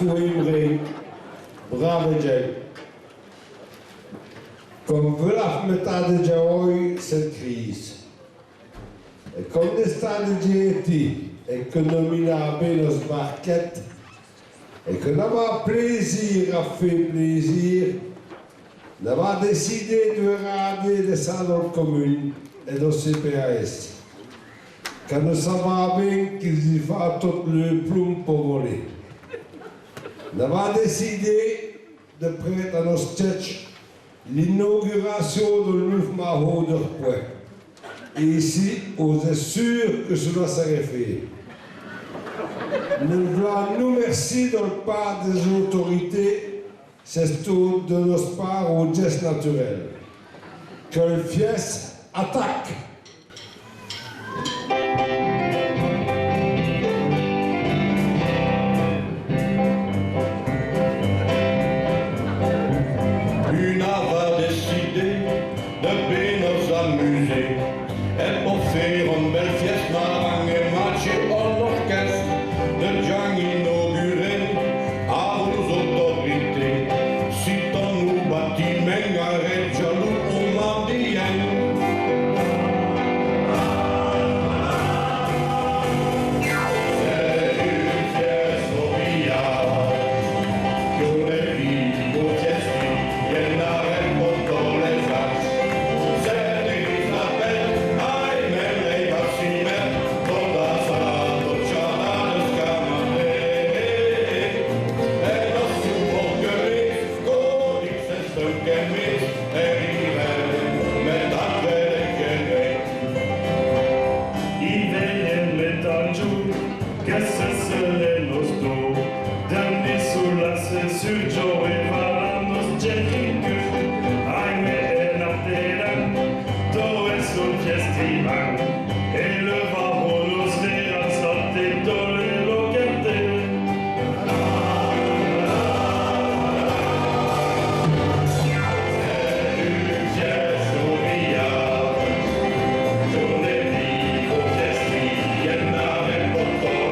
Fouimri, brave Jay. Comme voilà metade de hoy cette crise. Et comme des stades diéti, économie à nos marquettes, et que n'avons plaisir à faire plaisir, n'avons décidé de regarder des salles communes et de CPAS. Quand nous savons bien qu'ils y font tout le plume pour voler. Nous avons décidé de prêter à nos sketchs l'inauguration du mouvement Roderpoint. Et ici, on est sûr que cela serait fait. Nous voulons nous remercier de la part des autorités, c'est tout de notre part au geste naturel. Que le FIES attaque. Et pour faire une belle fiesta, marang et marché en orchestre, de Jean inauguré à vos autorités. Si ton nous bâtiment arrête jaloux pour m'en Porto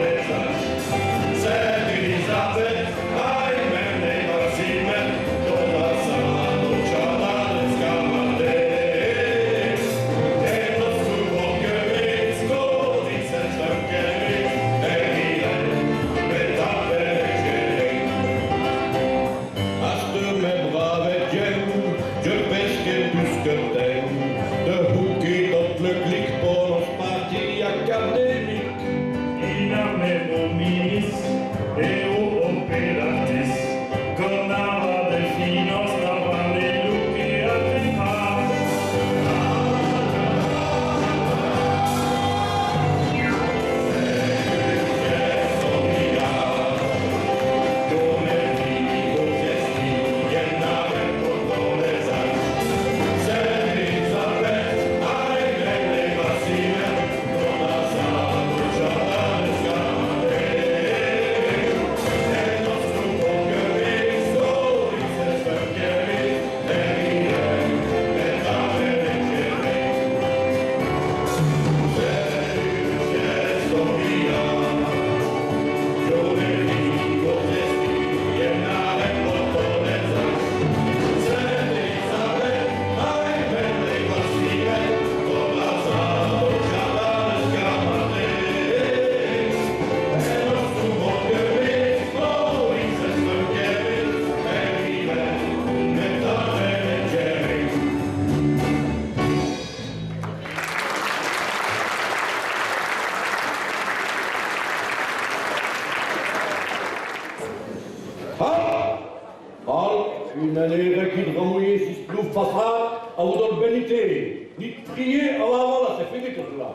manière qui ramouiller si se plouffe façade, à vous donne bénité. Ni prier, à la voilà, c'est fini tout cela.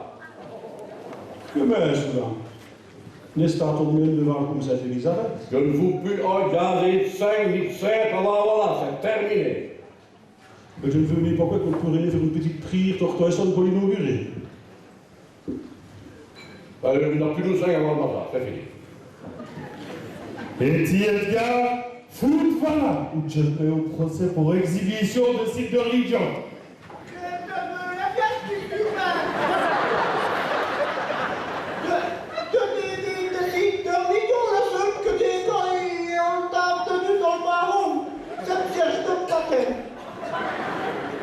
Que mais cela? N'est staat op mijn devant comme cette Elisabeth? Je ne vous plus regarder 5 ni 7, à la voilà, c'est terminé. Mais je ne veux même pas qu'on pourrait faire une petite prière pour toi sans pour l'inaugurer. Il n'a plus de 5 avant le matin, c'est fini. Petit Edgar, fout voilà, ou je vais au procès pour exhibition de sites de religion.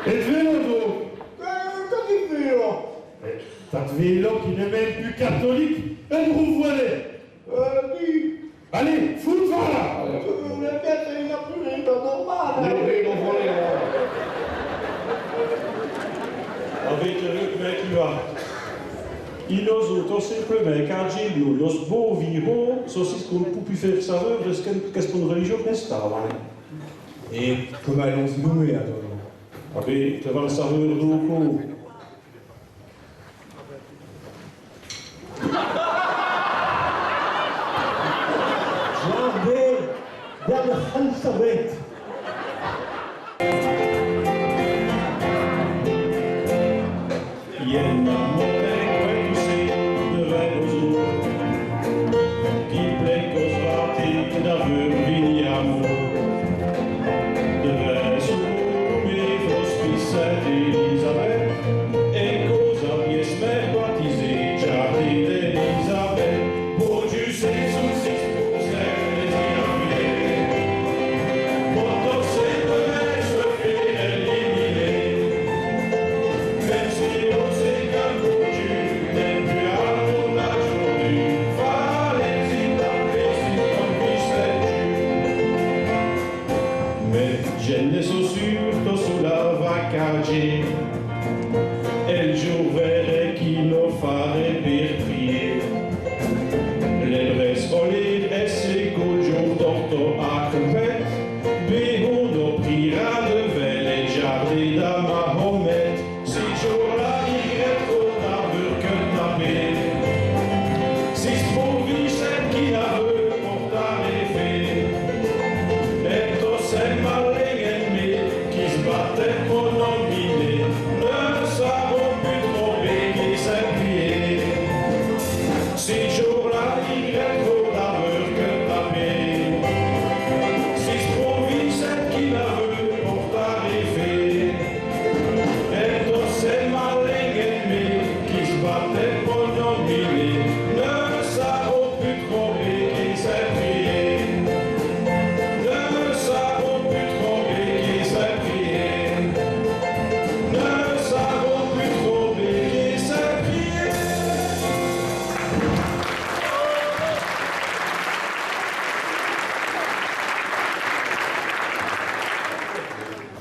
Et vélo donc? T'as de vélo qui n'est même plus catholique, et vous voilez. Allez, fout voilà. Avec le mec qui va. Il nous autres simplement quand j'ai nous, los beaux vivants, ceci qu'on peut plus faire savoir de ce qu'est-ce qu'on religion n'est pas. Et comment allons-nous nommer alors? Après, tu vas le savoir beaucoup. Jardin dans le alphabet.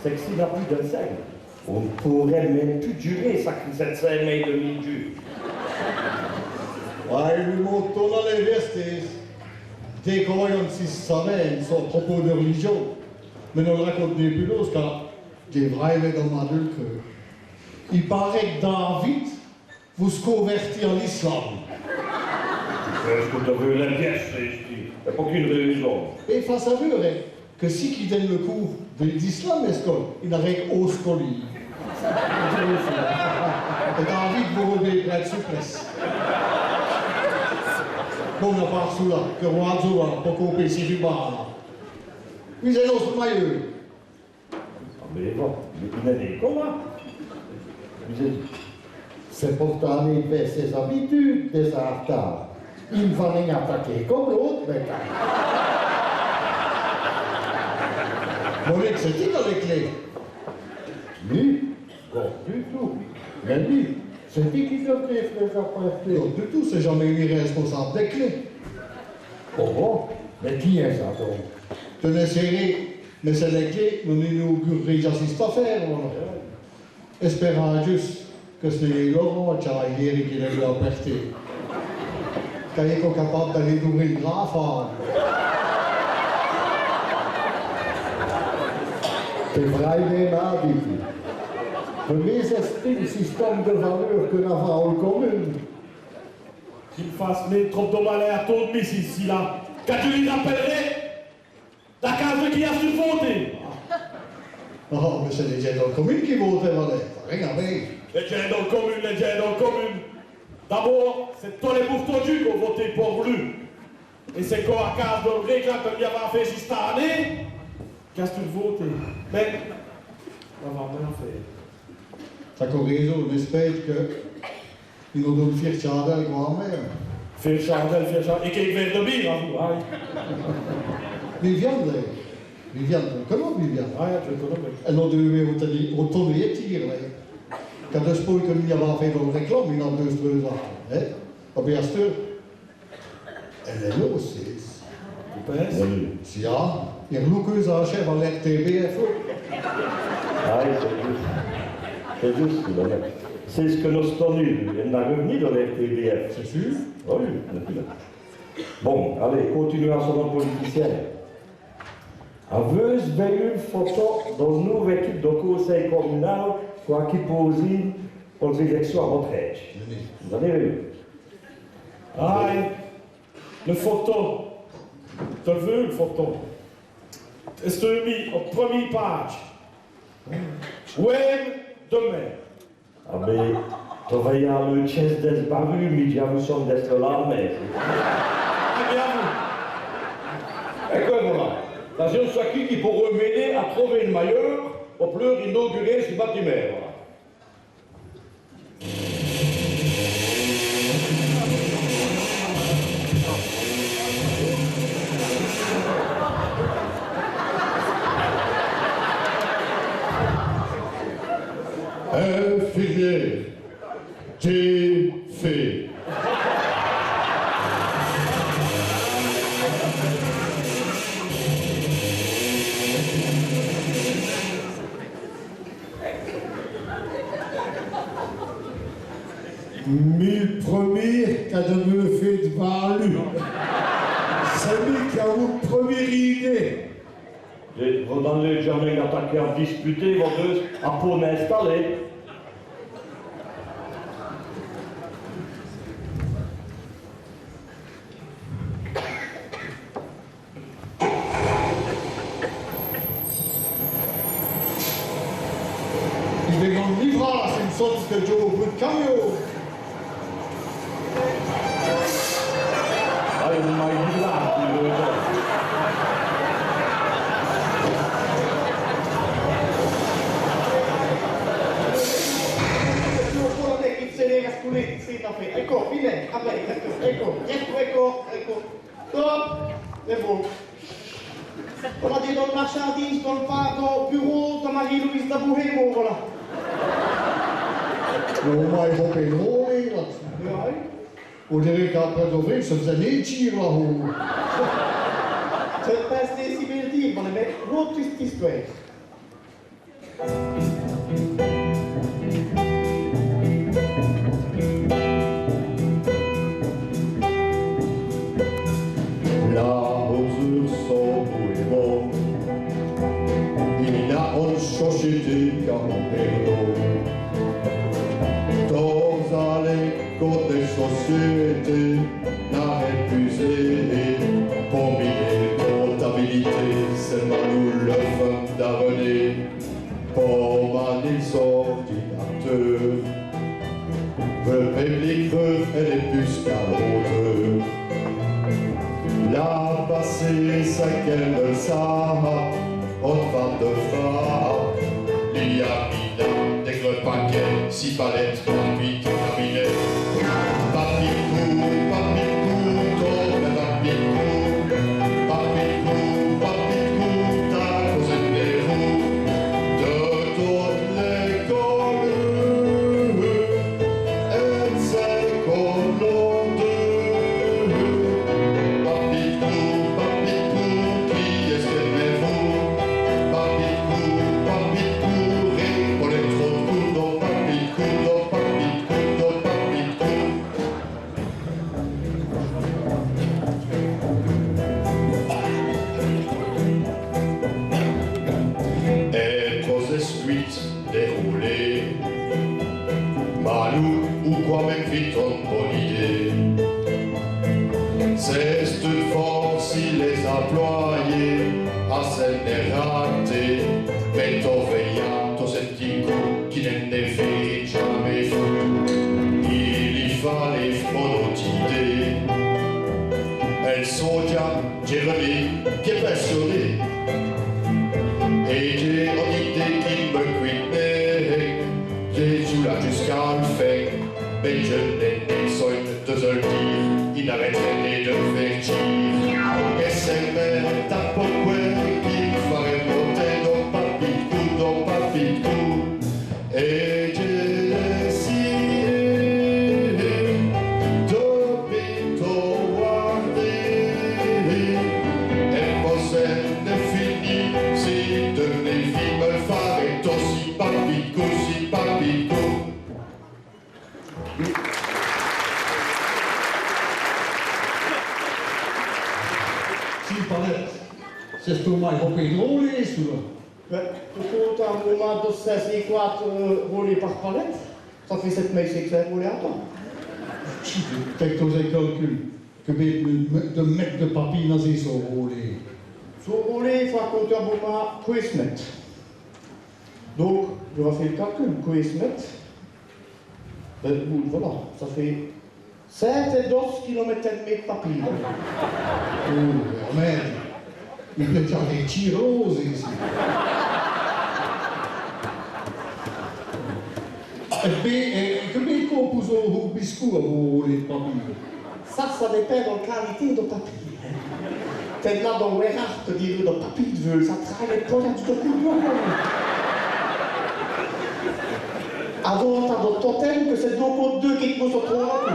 Celle-ci n'a plus d'un siècle. On ne pourrait même plus durer cette scène de milieu. Ouais, lui montons dans les vestes. Dès qu'on si savait son propos de religion. Mais on le raconte des plus l'os car des vrais dans ma deux cœur. Il paraît que David vous se convertit en islam. Est-ce que tu veux la pièce, il n'y a pas qu'une raison. Et face à vous, que si qui donne le cours d'islam, il n'arrête qu'au scoli. Et David vous redonne plein de souplesse. Bon, on part sous là, que roi Zoa, pour qu'on paye si du bas. Puis c'est notre maillot. Mais bon, il n'a dit comment? C'est pourtant il fait ses habitudes des artards. Il ne va rien attaquer comme l'autre, mais Mon ex, c'est qui dans les clés? lui, non du tout. Mais lui, c'est qui devrait faire les affaires? Non, du tout, c'est jamais lui responsable des clés. Oh, mais qui est ça donc? Je ne sais rien, mais c'est les clés, nous inaugurerons déjà cette affaire. Espérons juste que c'est les Laurent qui qui les doit apporter. Quand ils sont capables d'aller ouvrir le grand phare. C'est vraiment dit. Pour mes estimes, système de valeur que nous avons en commune. Qu'il fasse mes trop de malais à ton miss ici là. Quand tu les rappellerais, la case qui a su voter. Oh, mais c'est les gens dans la commune qui votent, Valère. Regardez. Les gens dans la commune, les gens dans la commune. D'abord, c'est tous les bourgeois qui ont voté pour lui. Et c'est quoi à cause de vrai que qu'il y avait fait juste cette année? Qu'est-ce que tu votes? Mais, on va rien faire. Ça a raison, on espère qu'ils nous donnent fier chandelle grand-mère. Faire chandelle. Et qu'il verre de bière, hein, vous, hein? Viviane, Viviane, comment Viviane? Ah, je le connais. Elle nous devait retourner et tirer, là. Quand je spoil que nous avons fait dans le réclame, il y a 2 ans. Hein? Ah, bien sûr. Elle est là aussi. Tu penses? Si, ah, il y a beaucoup de chefs à l'RTBF. Ah, c'est juste, c'est ce que nous sommes tenus. Elle n'a revenu dans l'RTBF. C'est sûr? Oui, depuis là. Bon, allez, continuons sur notre politicien. Aveuse belle photo dans une nouvelle équipe de conseil communal qui pose pour les élections à votre âge. Vous en avez vu? Aïe, le photo. Tu veux le photo? Est-ce que tu as mis en première page? Oui, demain. Ah ben, tu vas y avoir le chest d'esbaru, mais tu as vu son d'être l'armée. Eh bien, vous. Et que voilà, la jeune Saki qui pourrait m'aider à trouver une meilleure pour plus inaugurer ce bâtiment. Infirmière, j'ai fait. Mille premiers qu'a de me fait devant lui. C'est lui qui a eu première idée. Vous dans le jamais attaqué à disputer, vos deux, à pour m'installer. Il est dans le livrage, c'est une sorte de Joe au bout de camion. Ah, il m'a dit là, tu veux dire. Ecco, vieni, ecco, stop, c'est bon. On a dit dans le marchandise, dans le fardeau, bureau de Marie-Louise de Bouhémo, voilà. Non, maar ik hoop in Roy dat. Ja, Hoe direct gaat het over, ze zijn niet hier là-haut. c'est pas si bien dire, mais what is this way? Là-haut sur Bouhémo, il y a une société Campero. Dans allées côté société, n'a épuisé. Pour mille comptabilité, c'est Manou le femme d'Arené. Pour Manil ordinateur, le public veut et les puces qu'à l'autre. La passée, ça qu'elle ça, on va de frappe. Il y a Milan, des gros paquets, 6 palettes, 38 cabinets. Papicou, tourne papicou. Papicou, t'as causé des roues. De toutes les colonnes, et c'est colonnes. Papicou, qui est-ce que vous? Papicou, répondez trop de coups, papicou, C'est cette force si les employés à celle des ratés, mais ton veillant, ton ce petit coup qui n'est fait jamais fou. Il y fallait monotidée. Elle soja, j'ai remis, qui est passionné. Et j'ai une idée qui me cuitait. J'ai sous là jusqu'à le faire, mais je n'ai besoin de te le dire. Il n'arrêterait de faire chier. Et c'est même ta pourquoi qui ferait monter dans papito. Et j'ai décidé de pitowarder. Et moi c'est fini, si de mes filles me ferait aussi papito, si papito. C'est ce que moi, il faut payer drôle, celui-là. Tout un moment de 16 et 4 roulés par palette, ça fait 7 mai, c'est clair, roulé à temps. Fais que tu calculs. Que de mettre de papier dans ces sont roulés. Sur roulé, il faut compter un moment 15 mètres. Donc, je vais faire le calcul, 15 mètres. Ben, voilà, ça fait 7 et 12 km de papier. Oh, merde. Il peut y avoir des tiroses ici. Et combien de compose au biscuit à vos les papiers? Ça dépend de la qualité de papier. T'es là dans le rare, te dire de papier de veule, ça travaille les poignards du document. Alors, t'as d'autres totems que c'est donc 2 qui te posent au 3.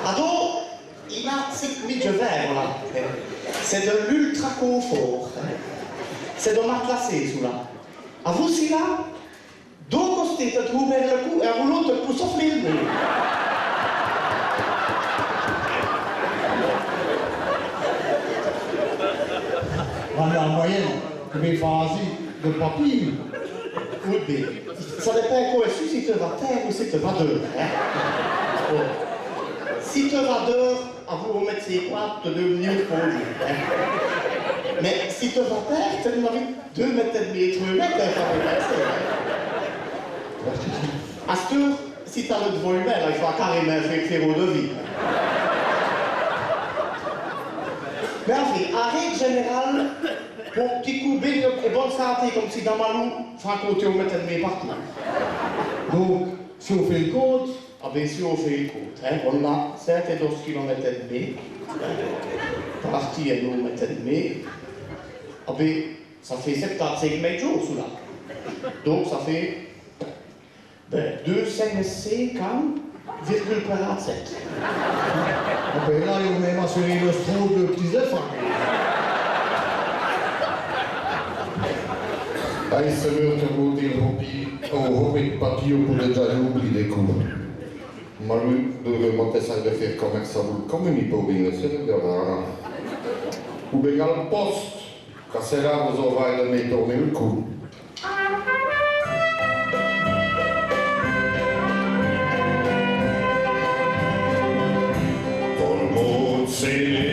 Alors, il a 5 midges verts là. C'est de l'ultra confort. C'est de matelassé sous là. À vous, si là, deux costés te trouvent le cou et à vous l'autre te pousse souffler le nez. En moyenne, mes phases de papier. Oui, mais ça dépend quoi si tu vas terre ou si tu vas dehors. Hein? Oh. Si tu vas dehors, à vous remettre ses quoi, te devenir pour lui. Hein? Mais si tu vas terre, tu as envie 2 mètres et demi, 3 mètres, ça va passer. À ce tour, si tu as le volume, il faut carrément faire au devis. Mais en fait, en règle générale, pour petit coup bing et bonne santé, comme si dans ma loup, faut compter au mètre et demi partout. Donc, si on fait le compte, ah bien si on fait le compte, hein, on a 7 et 12 km et demi, parti à 2 mètres et demi, ah bien ça fait 75 mètres jours sous là. Donc ça fait 2,50,7. ben là, il va même assurer le strode de petits éléphants. Hai se veut te de papier pour déjà oublier des coups. Ma lui dove monte sempre fer come salut come mi povine se ne dera. U begal post, ca sera vos ovai de me tourner le cou. Tout le monde c'est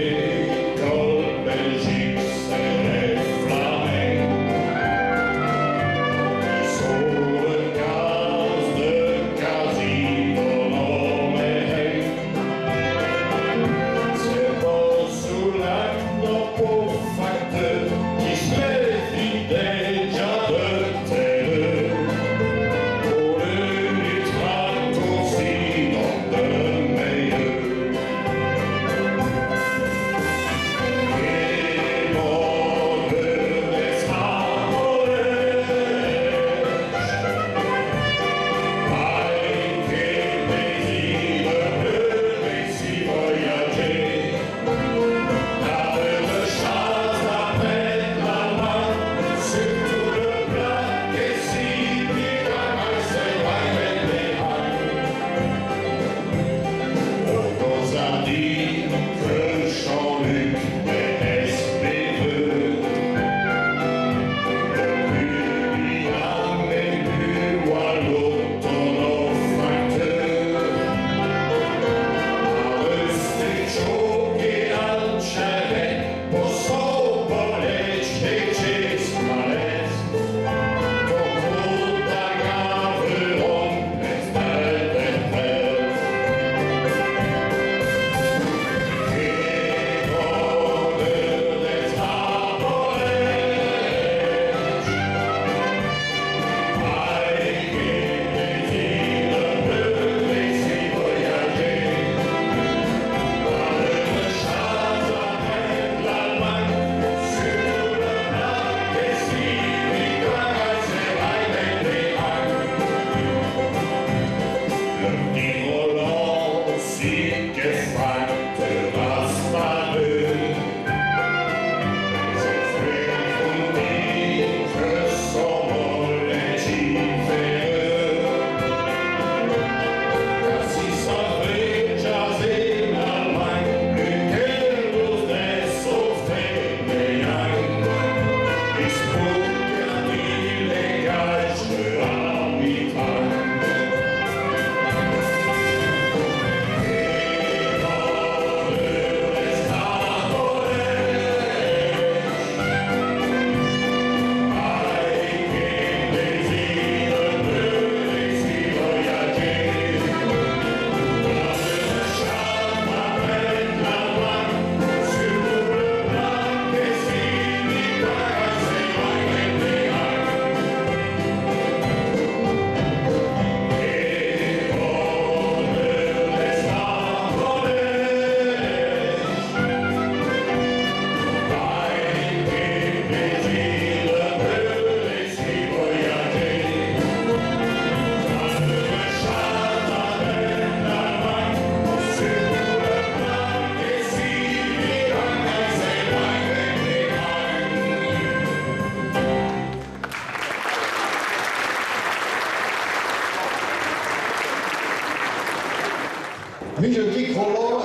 Mais je dis que Roland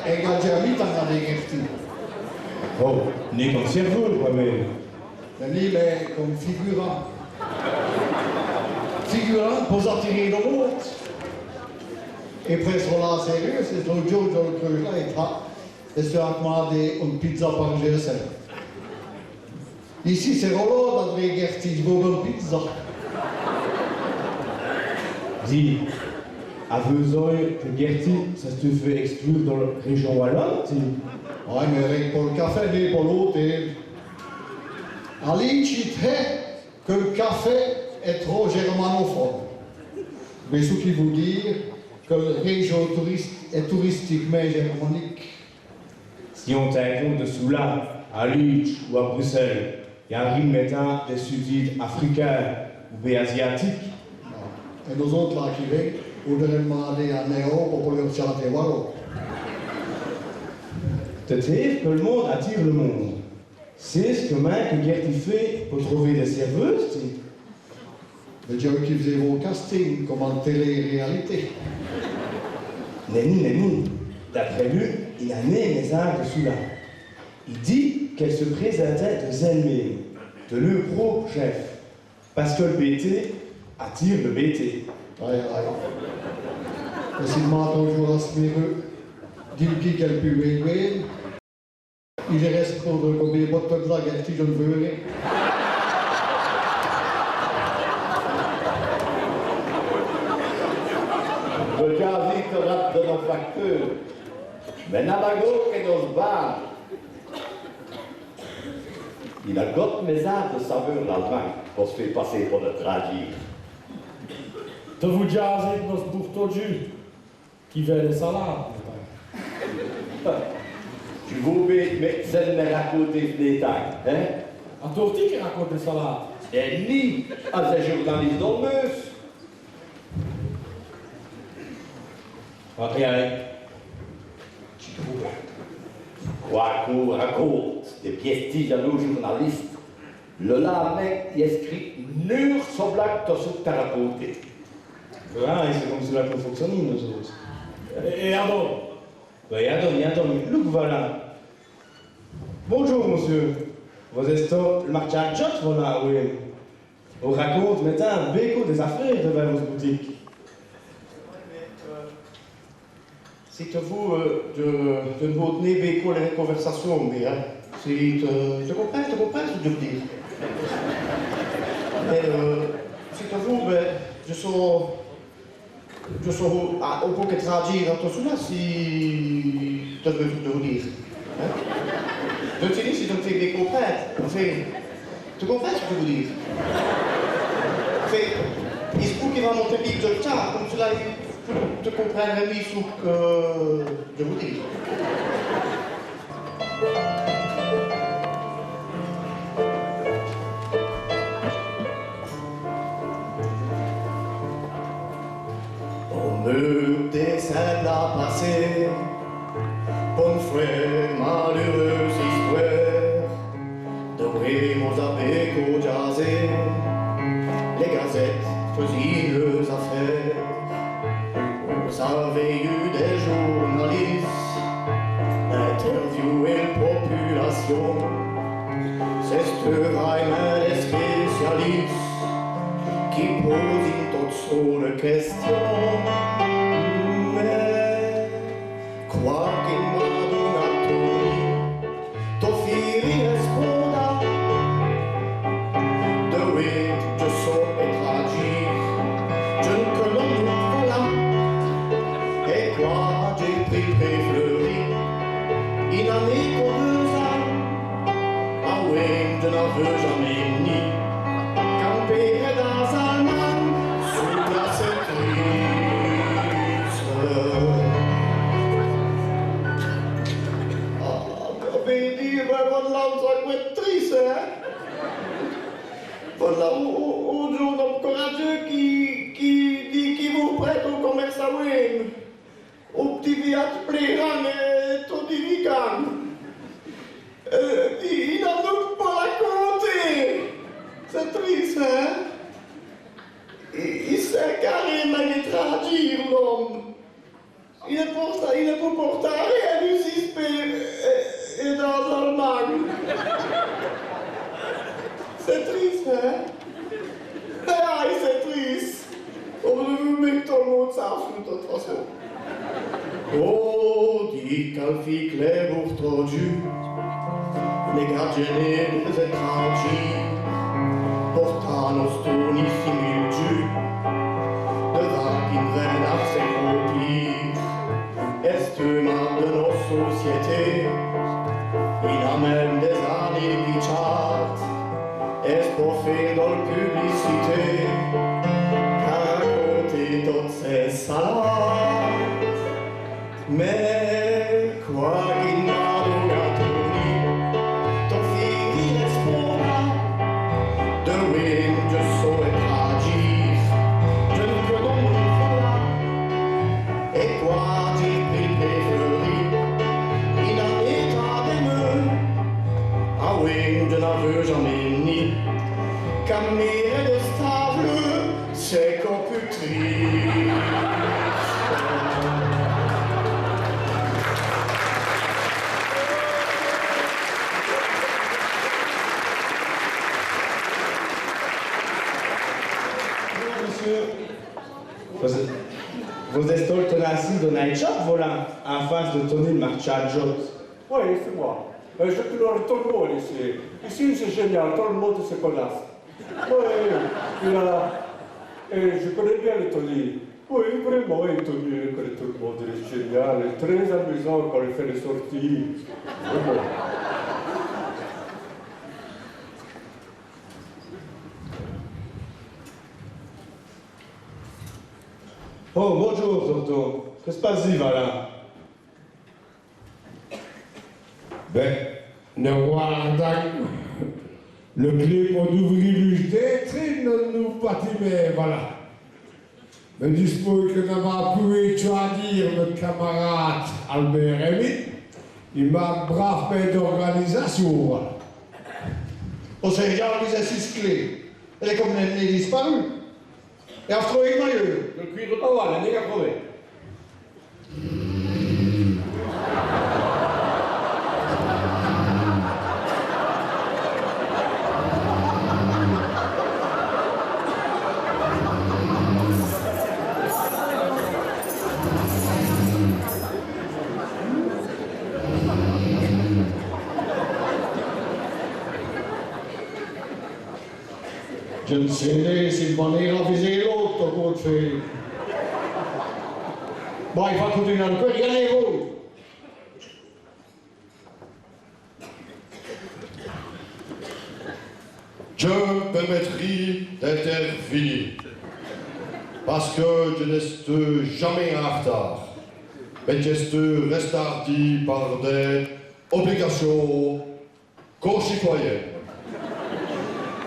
est déjà mis dans la Gertie. Oh, né comme serveur, quoi, mais. Il est comme figurant. Figurant pour attirer le monde. Et presque Roland sérieux, c'est l'autre jour dans le creux là, et se a demandé une pizza par GSM. Ici, c'est Roland dans les Gertie, je veux une pizza. Dis, à Vesoy, que Gertie, ça se te fait exclure dans la région wallonne, tu. Ouais, mais rien pour le café, ni pour l'hôtel. Ali dit que le café est trop germanophone. Mais ce qui veut dire que la région est touristiquement germanique. Si on tient compte de Soula, à Liège ou à Bruxelles, il y a un rime mettant des sous-titres africains ou bien asiatiques. Et nous autres là qui viennent, on devrait demander à Néo pour pouvoir chanter Wallon. Te dire que le monde attire le monde. C'est ce que Gertie fait pour trouver des serveuses, tu. Le gens qui faisait vos castings, comme en télé-réalité. Nenni, d'après lui, il a né les arts de Soula. Il dit qu'elle se présentait de elle-même, de leur propre chef, parce que le BT attire le BT. Aïe, aïe. Et s'il demande toujours à ce mireux, dis-lui qu'elle peut jouer, il reste pour combien de bottes de la Gertie, je ne veux rien. Le jazzy te rate de nos facteurs. Mais Nabago et nos bars. Il a goûté mes arts de saveur l'Allemagne pour se faire passer pour le tragique. De vous jaser nos bourtons qui veulent des salades. Tu veux bien, mais c'est ne raconter des tags, hein? À Torti qui raconte des salades. Et ni à ces journalistes d'Olmeus. Ok, allez. Quoi qu'on raconte des pièces à nos journalistes, le mec y écrit nur son blague de ce que t'as raconté. Ah, c'est comme cela que nous fonctionnons, nous autres. Et alors? Ben, attends, look, voilà. Bonjour, monsieur. Vous êtes le marché à Jot, voilà, oui. On raconte maintenant un béco des affaires devant votre boutique. C'est à vous de nous tenir béco les conversations, mais hein, tu comprends ce que je veux dire. Mais c'est à vous, ben, je sens au peu que traduire tout cela si tu veux vous dire. Hein? Je te dis si tu me fais bien comprendre. Enfin, tu comprends ce que je veux dire? Enfin, il se peut qu'il va monter vite de temps, comme cela, tu comprendras mieux ce que je veux dire. On me descend à passer, bonne frère, malheureuse histoire, de Remos à Béco jaser, les gazettes faisaient leurs affaires. Vous avez eu des journalistes, interviewé la population, c'est ce vraiment les spécialistes qui posent toutes sortes de questions. Mais quoi qu'il m'a donné, t'offrir responda, de oui, je sens tragique, je ne connais pas. Et quoi j'ai pris préfleuri, il n'en est qu'aux 2 ans. Ah oui, je n'en veux jamais ni camper dans Allemagne sous la cerise. Ah, mais dire, votre langue, ça peut être triste, hein? Voilà, au jour d'homme courageux qui vous prête au commerce à Wim. Au petit viage plairant et tout divigant. Il n'en doute pas la compter. C'est triste, hein? Il s'est carrément traduire l'homme. Il est pour porta, il può portare a un sistema et dans un mag. C'est triste, hein? Aïe, c'est triste. On veut mettre tout le monde ça de toute façon. Oh, die Kalfikle Buchtroju, le gardieni des étrangers, portant os toni similju, de vagues veulent nach s'accomplir, estimant de nos sociétés, il amène des années bichat, est pour faire dans la publicité, raconter toutes ces salades. Mais quoi qu'il m'a donné, ton fille espora, de oui, je saurais agir, je ne peux donc pas. Et quoi j'ai pris préféré, il en est à des ah oui, je n'en veux jamais ni, camire de stable, c'est qu'on peut trier. Vous êtes assis de Night Shop, voilà, en face de Tony le Marchadjot. Oui, c'est moi. Je connais tout le monde ici. Ici, c'est génial, tout le monde se connaît. Oui, je connais bien le Tony. Oui, vraiment, le Tony, je connais tout le monde, il est génial, il est très amusant quand il fait les sorties. Vraiment. Oh, bonjour, Toto. Qu'est-ce qui se passe, voilà? Ben, ne guardant le clé pour ouvrir l'UGD, non nous mais voilà. Me dispose que n'a pas pu tu à dire le camarade Albert Rémy, il m'a brave fait d'organisation, voilà. On s'est déjà les 6 clés. Elle est comme elle est disparue. Et on se trouve maillot. Le cuir de tabac, l'année 80. Je ne sais s'il va aller raviser l'autre coup de fil. Bon, il va continuer un peu, regardez-vous. Je me permettrai d'intervenir parce que je ne reste jamais en retard, mais je reste hardi par des obligations concitoyennes.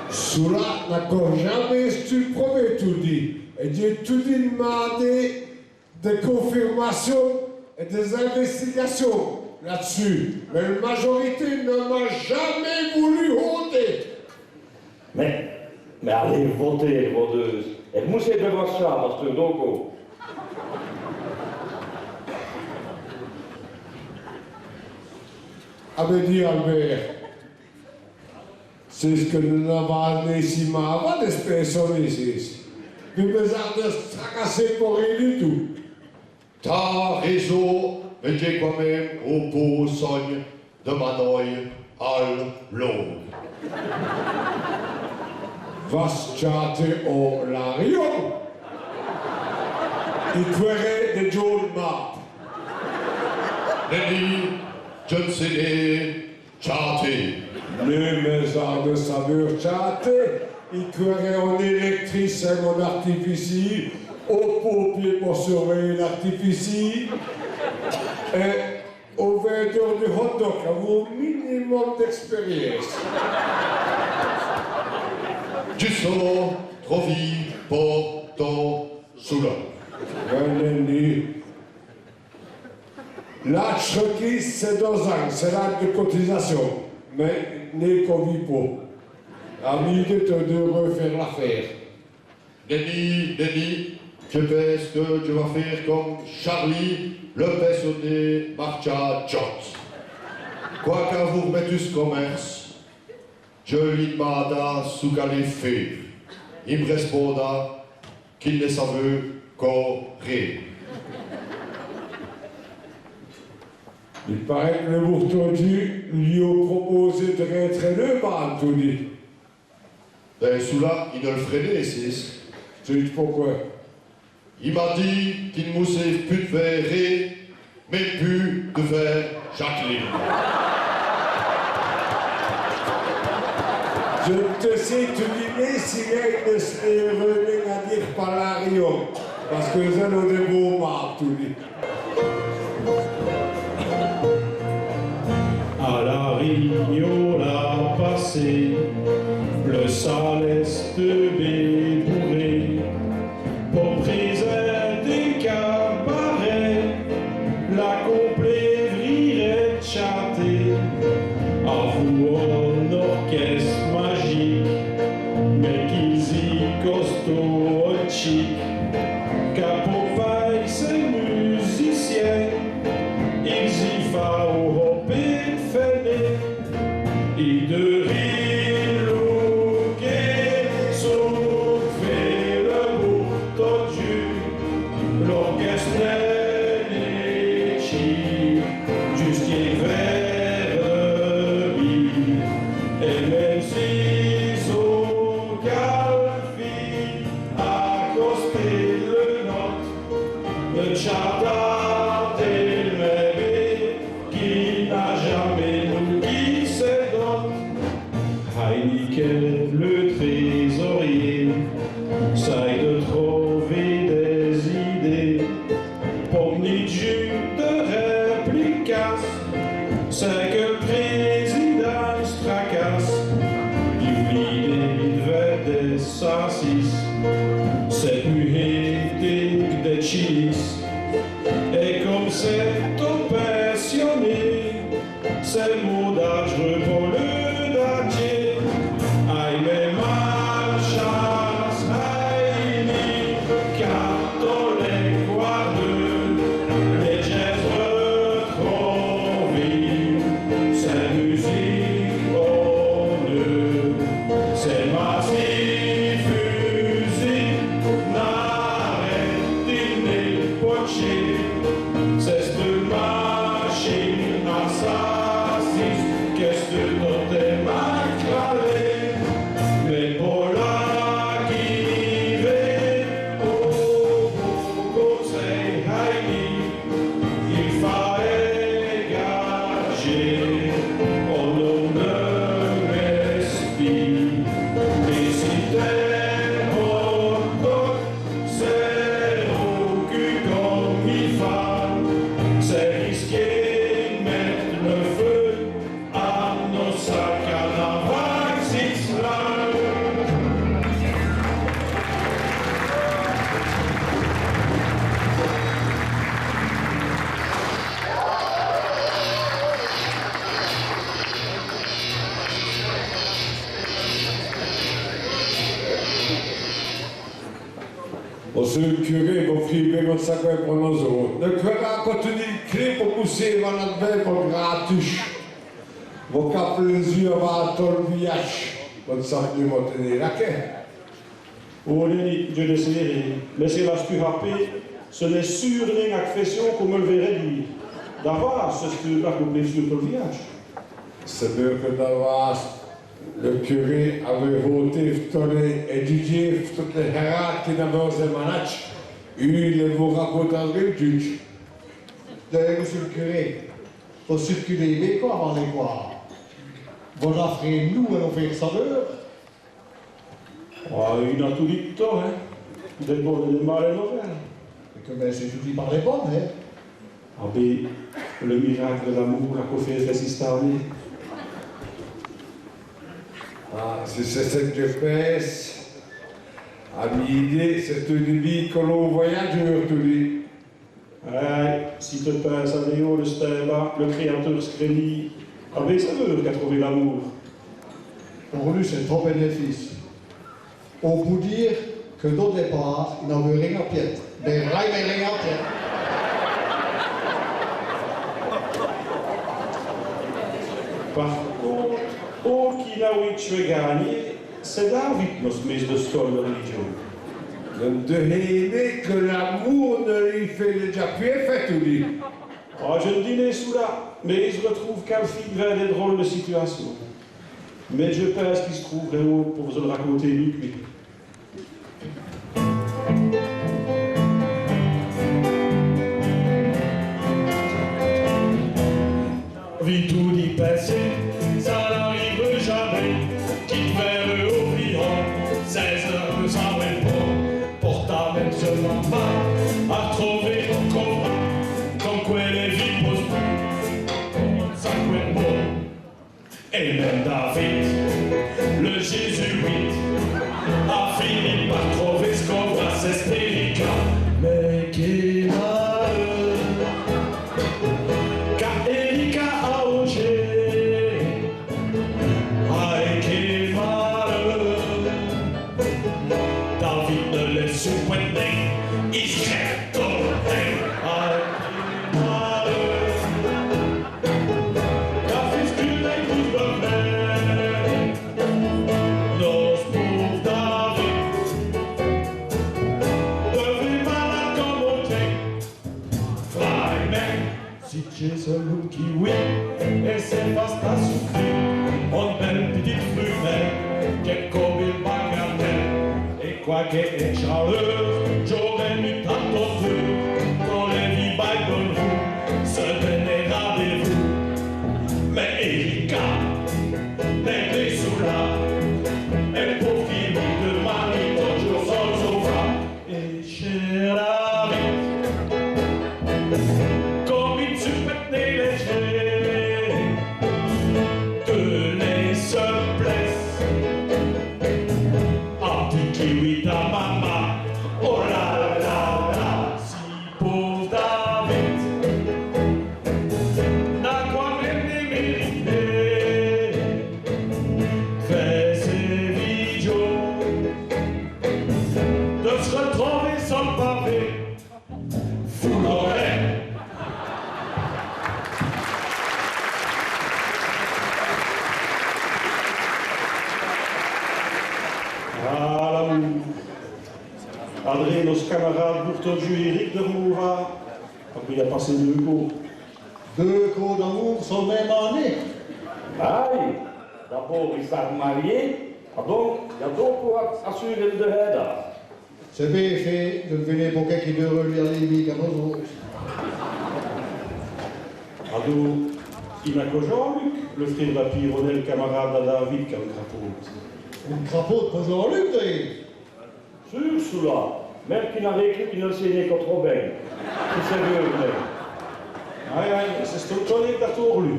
Cela n'a jamais tu promets tout dit. Et j'ai tout demandé des confirmations et des investigations là-dessus. Mais la majorité ne m'a jamais voulu voter. Mais allez voter, voteuse. Et vous c'est devant ça, parce que donc. Avait dit Albert. C'est ce que nous n'avons ici, mais avant des personnes ici. Nous besoin de se tracasser pour rien du tout. T'as raison, mais j'ai quand même au beau sogne de Manoï à l'eau. Was chatter au Larion. Il ferait des John Map. Nenni, je ne sais les chanter. Les maisons de saveur chatter, il ferait en électricien en artificie, au pompier pour surveiller l'artificie, et au vendeur du hot dog, au minimum d'expérience. Tu sors trop vite pour ton soulard. Nenni. L'âge requis, c'est 2 ans, c'est l'âge de cotisation. Mais n'est qu'on vit pas. Ami de te de refaire l'affaire. Nenni, Je pense que tu vas faire comme Charlie, le pensionné Marcha Jot. Quoi qu'à vous remettre ce commerce, je lui demanda ce qu'elle allait faire. Il me responda qu'il ne savait qu'en rire. Il paraît que le bourgeois lui a proposé de réentraîner par tout dit. Ben, sous-là, il ne le freinait, ici. Tu dis pourquoi? Il m'a dit qu'il ne moussait plus de faire rire, mais plus de faire Jacqueline. Je te sais te dîner s'il y a une revenu à dire par la Rio. Parce que ça nous des beaux marques, tout dit. À la Rio l'a passé, le saleste bébouré, pour priser des cabarets, la complévrirait châter, à vous en orchestre magique, mais qu'ils y costaud chic, qu'à ses musiciens, ils y font et de rire l'ouquet souffler le bout tordu, l'orchestre est chic jusqu'à vers lui. Et même si son calfi accosté le note, le chardard et le bébé qui n'a jamais qui se donne. Heineken, le trésorier, essaye de trouver des idées pour ni jus de réplicace. C'est que le président se tracasse, il l'idée devait des saucisses, c'est plus hectique des chilis. Et comme c'est tout passionné, c'est mot dangereux pour le datier. Aïe, mais ma chasse, aïe, ni catholique, guardeux, les gestes retrouvés, c'est musique au deux, c'est massif, fusil, n'arrête dîner, poché, c'est de machine à saucisse, qu'est-ce que t'en es macralé, mais pour la qui va au conseil Haïti, il fallait gager, on ne respire, et si t'es au c'est au cul comme il faut. C'est risqué de mettre le feu à nos sacs à la vaccine. On se curé pour filmer comme ça qu'on prend nos autres. Le cœur a contenu le clé pour pousser dans notre bain pour gratuche. Vos capes les yeux avant le village. Votre samedi m'a tenu la quai. Oh, Dieu de serrer, laissez-la stupapper, ce n'est sûr une accession qu'on me le verrait dire. D'avance, c'est ce que la couple sur le village. C'est mieux que d'avance. Le curé avait voté Ftoné et Didier, toutes les hérats qui n'avaient osé manach. Il vous raconterait le juge. D'ailleurs, monsieur le curé, faut circuler les corps avant les croire. Vous offrez nous à nos faire saveur. Oh, il a tout dit de tort, hein. Des bonnes et des mauvaises nouvelles. Et que ben, c'est tout dit par les bonnes, hein. Ah ben, le miracle de l'amour a fait résister à lui. Ah, si c'est ce que je pense, à l'idée, c'est une vie que l'on voyageur, tout dit. Si tu penses à Léo le Stella, le créateur Screni, ah ben c'est eux qui a trouvé l'amour. Pour lui, c'est trop bénéfice. On peut dire que d'au départ, il n'en veut rien à piètre. Mais vrai, mais rien, tiens. Par contre, au qui n'a eu tué gagné, c'est David, notre maître de score de religion. De hainer que l'amour ne lui fait déjà plus effet, tout dit. Oh, je ne dînais sous là, mais il se retrouve qu'Alfie vers des drôles de situations. Mais je pense qu'il se trouve là-haut pour vous le raconter lui. Vie tout d'y passer, ça n'arrive jamais. Quitte vers au vivant, 16 heures ça répond. Pour ta même seulement pas à retrouver ton corps. Comme quoi les vies posent plus, ça couette bon. Et même David, le jésuite, a fini par trouver ce qu'on voit, c'est délicat. Mais qui malheur, car Erika a ongé. Aïe, qui malheur, David ne laisse soupener, il se crève dans le nez. Aïe, qui malheur, car fils du nez vous le fait. Nos pauvres David, devenu malade comme on dit. Frère, mais si tu es seul ou qui oui, et c'est pas à souffrir. On belle petite femelle, qu'elle comme il bagarre. Et quoi qu'elle est chaleur, j'aurais mis tant d'autres. Dans les vies bails de vous, se donner rendez-vous. Mais Erika, n'est plus sous là. Et pour qui de mari, toujours sur le sofa. Et cher ami, comme il se pète léger, que les se blessent. Un petit kiwi ta maman, oh là là là, si pauvre David, n'a quoi même les mériter. Fait ses vidéos, de se retrouver sur le pavé, fou l'oreille. Ah, l'amour. André, nos camarades Bourtodu et Eric de Rouvard. Après, il a passé 2 cours. 2 cours d'amour sont même année. Aïe, d'abord ils sont mariés, donc il y a d'autres pour assurer le dehors. C'est bien fait de devenir pour quelqu'un qui veut relire les vies comme nous autres. Ado, il n'a que Jean-Luc, le frère de la Pironelle, camarade à David, qui a un crapaud. Une crapaud de Jean-Luc, d'ailleurs. Sûr, cela, même qu'il n'avait écrit qu'il ne le saignait que trop bien. C'est sérieux, mais. Aïe, aïe, c'est ce que j'en ai d'atour lu.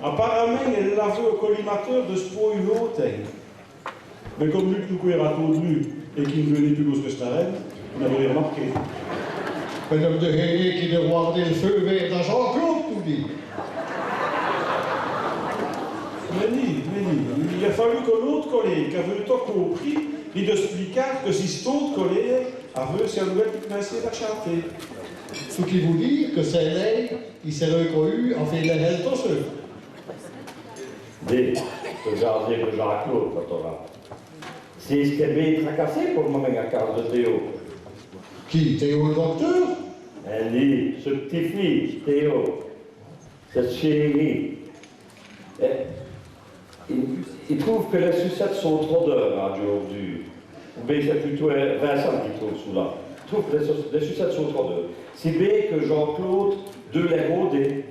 Apparemment, elle l'a vu au collimateur de ce pot une autre. Mais comme Luc nous courait à tout de lui et qu'il ne venait plus qu'au Staren, on n'avait rien remarqué. Un homme de haie qui doit regarder le feu vert dans Jean-Claude, tout dit. Mais il a fallu que l'autre collègue, qui avait tout compris, il expliqua que si cet autre collègue avait si un nouvel qui commençait à chanter. Ce qui vous dit que c'est l'air qui s'est reconnu en fait la helle tout seul. Dis, regardez le Jean-Claude, quand on va. C'est ce qui est bien tracassé pour le moment à cause de Théo. Qui, Théo le docteur? Elle dit, ce petit-fils, Théo, cette chérie, il trouve que les sucettes sont trop dures aujourd'hui. Ou bien c'est plutôt Vincent qui trouve cela. Il trouve que les sucettes sont trop dures. Si bien que Jean-Claude de les rôder.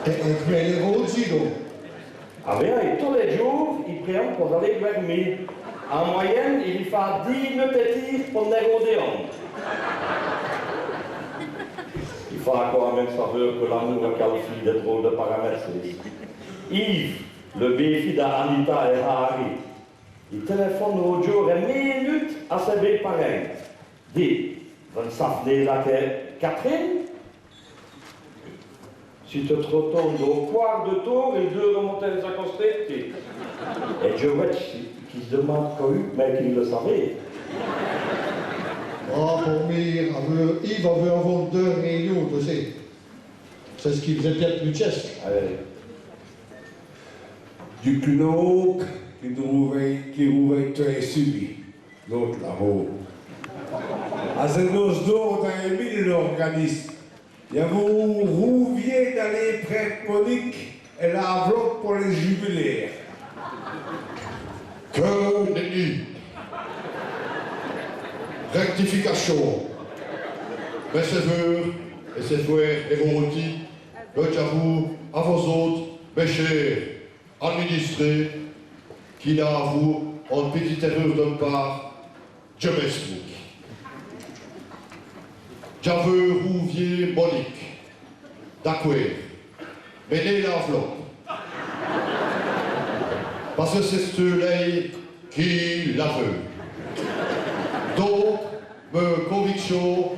Et les rôdis, donc. Ah bien, et tous les jours, il prend pour aller dormir. En moyenne, il y fait 10 petits pour les rôder. Il faut encore même savoir que l'amour qualifie des drôles de paramètres. Yves, le béfi d'Anita et Harry, il téléphone l'autre jour une minute à ses bébés pareils. Dit, vous savez là que Catherine, si tu te retournes au quart de tour, il doit remonter les accostés. Et Joe qui se demande quoi, mais qu'il le savait. Ah, pour mire, Yves avait un vendeur réunion, tu sais. C'est ce qui faisait peut-être le chest. Du knock qui rouvrait très subi, l'autre là-haut. À ce nos d'or dans Émile l'organisme, il y avait un rouvier d'aller prêtre Monique et la enveloppe pour les jubilaires. Que nenni. Rectification. Mes sévères et ses frères et vos rôtis, le j'avoue à vos autres, mes chers administrés, qui n'a à vous en petite erreur de part, je m'explique. J'aveux Rouvier Monique, d'accord, menez l'enveloppe. Parce que c'est celui qui la veut. Donc, ma conviction,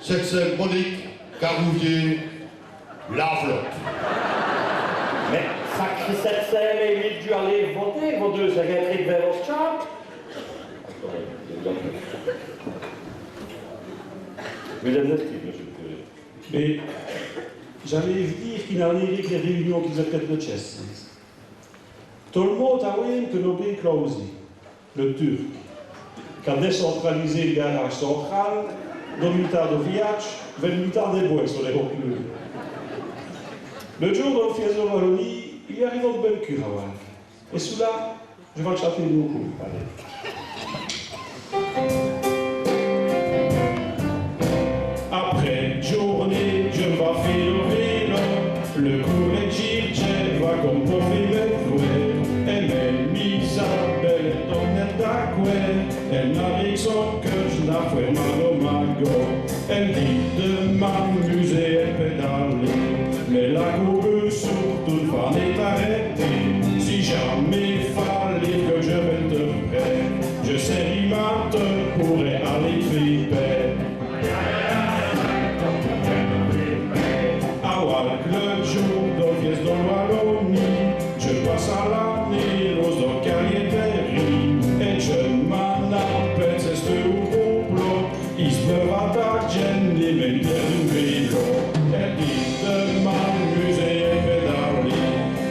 c'est que c'est Monique Carouvier l'enveloppe. Mais sacré cette scène, Émile dû aller voter, vos deux secrétaires vers le chat. Mais monsieur le curé. Mais j'allais vous dire qu'il n'en est que les réunions qui étaient le chess. Tout le monde a vu que nos pays Klausi, le Turc, qui a décentralisé le garage central, dans le militar de Viac, vers le militar des bois sur les reculés. Le jour dans le fies de Wallonie, il y arrive une belle cure à voir. Et sous là, je vais le chanter beaucoup. Après journée, je vais faire le vélo. Le cours est Gilles, va comme pour faire elle m'aime Isabelle, elle est d'accord. Elle n'a son que je n'ai fait mal au magot. Elle dit de m'amuser et pédaler. Mais la courbe surtout fallait arrêter. Si jamais fallait que je mette prêt, je sais l'imate pourrait aller triper. À Walk le jour d'office dans Wallonie, je passe à l'année aux carrières et je m'en appelle, c'est ce complot. Il se me va ta Jenny, mais du vélo. Elle dit de m'amuser et pédaler,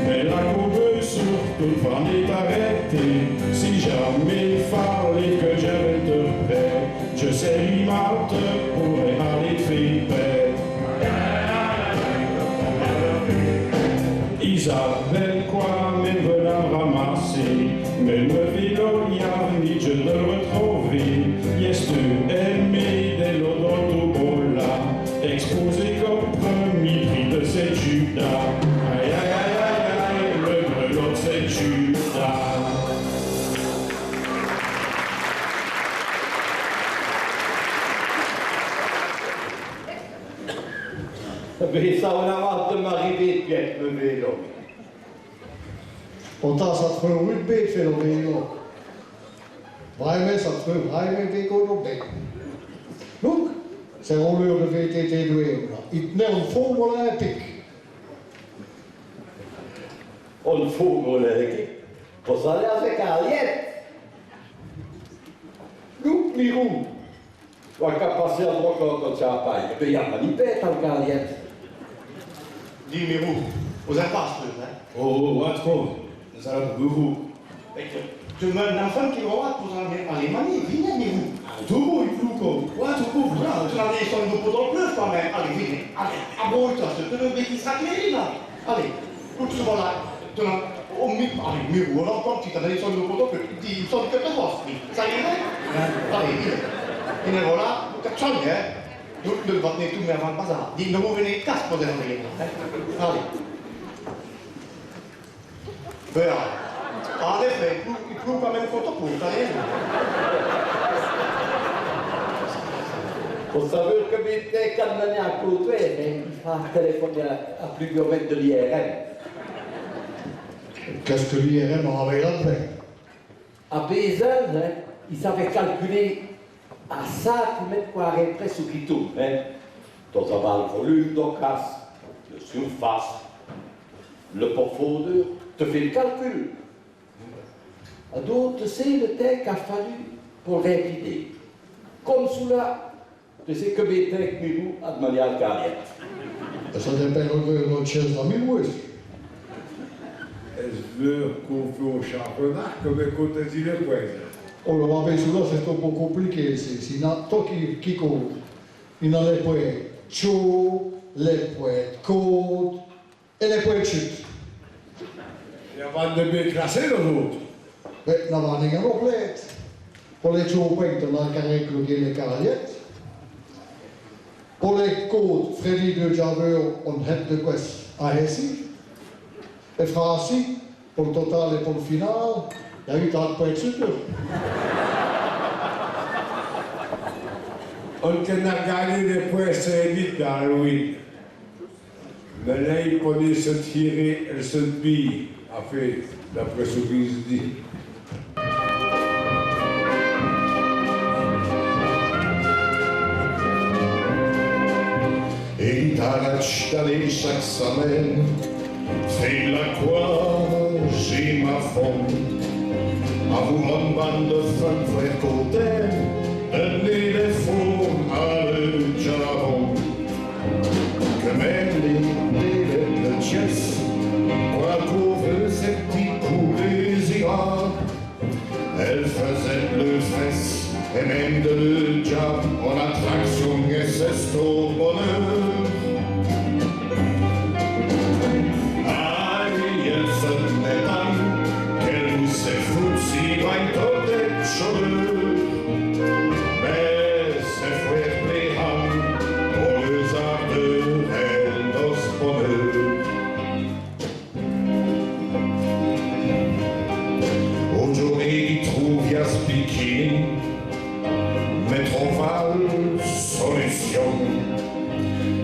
mais la courbe surtout fallait arrêter. Si jamais fallait que je mette prêt, je sais l'imate pourrait aller triper. Isabelle, quoi, mais venant ramasser, mais me vélo, y a ni je ne retrouver. Yes, tu aimé des lots dans tout beau là, exposé comme premier prix de cette Judas. Aïe, aïe, aïe, aïe, aïe, le grelot de cette Judas. Mais ça, on a hâte de m'arriver de piètre le vélo. Pourtant, ça te fait un rude bête, fait le vélo. Vraiment, ça te fait vraiment des bec. Donc, c'est rouleur de VTT doué. Il tenait un fond olympique. On fout mon équipe. Pour ça, aller avec Aliette. Nous, Mirou. On va passer à droite quand tu as paille. Mais il y a pas d'hypette en Aliette. Dis, Mirou, aux impasses, hein? Oh, wat gewoon. Dat is eigenlijk beaucoup. Tu me donnes un femme qui va pour aller manier, viens, Mirou. Tout, il faut qu'on. Wat, beaucoup. Tu n'as des sons de poudre en plus quand même. Allez, viens. Allez, abonne-toi, je te le mets qui sera clair là. Allez, tout ce là. Allez, Mirou, on entend que tu as des sons de poudre en plus. Il me semble que tu vois. Ça irait? Allez, viens. Et voilà, tu as changé, hein? Donc, le vote n'est tout, mais avant le bazar. Dis, nous venez casse pour déranger. Allez. Ben, en effet, il pleut quand même photo pour, t'as raison. Pour savoir que j'étais condamné à côté, il faut téléphoner à plusieurs mètres de l'IRM. Qu'est-ce que l'IRM avait là-dedans? À Bézel, il savait calculer à 5 mètres carrés près ce qui tourne. Dans le volume de casse, la surface, le profondeur, te fait le calcul. À d'autres, c'est le temps qu'il a fallu pour répliquer. comme cela, tu sais que bête nous a demandé à carrière. Ça dépend de notre chaise dans mes mouches. Est-ce qu'on fait au championnat comme écoute les points? Oh, le rabais là, c'est un peu compliqué. C'est il y a tout qui compte. Il y a les points chaud, les points côte et les points chute. Il y a pas de bien classé, les autres. Mais nous avons une complète. Pour les chauds points, on a le carré cloué les carriettes. Pour les côtes, Freddy de Javer, on a de quest à Hessie. Et Francis, pour le total et pour le final, il y a eu tant de points de chute. On a gagné des points très vite dans Halloween. Mais là, il connaît se tirer et se bille, a fait, d'après ce qu'il se dit. Et t'arrache d'aller chaque semaine, fais la quoi, j'ai ma femme. À vous une bande de femmes frères côtés, donnez des fours à le jargon. Que même les chess, quoi couvre ces petits coups les ira. Elle faisait le fesse et même de le job en attraction et c'est au bonheur. Aïe, elle se m'étonne qu'elle nous s'est foutue dans des cheveux. Mais c'est frère Péhan pour les arts de elle dans ce bonheur. Aujourd'hui, il trouve à ce bikini, mais trop mal solution.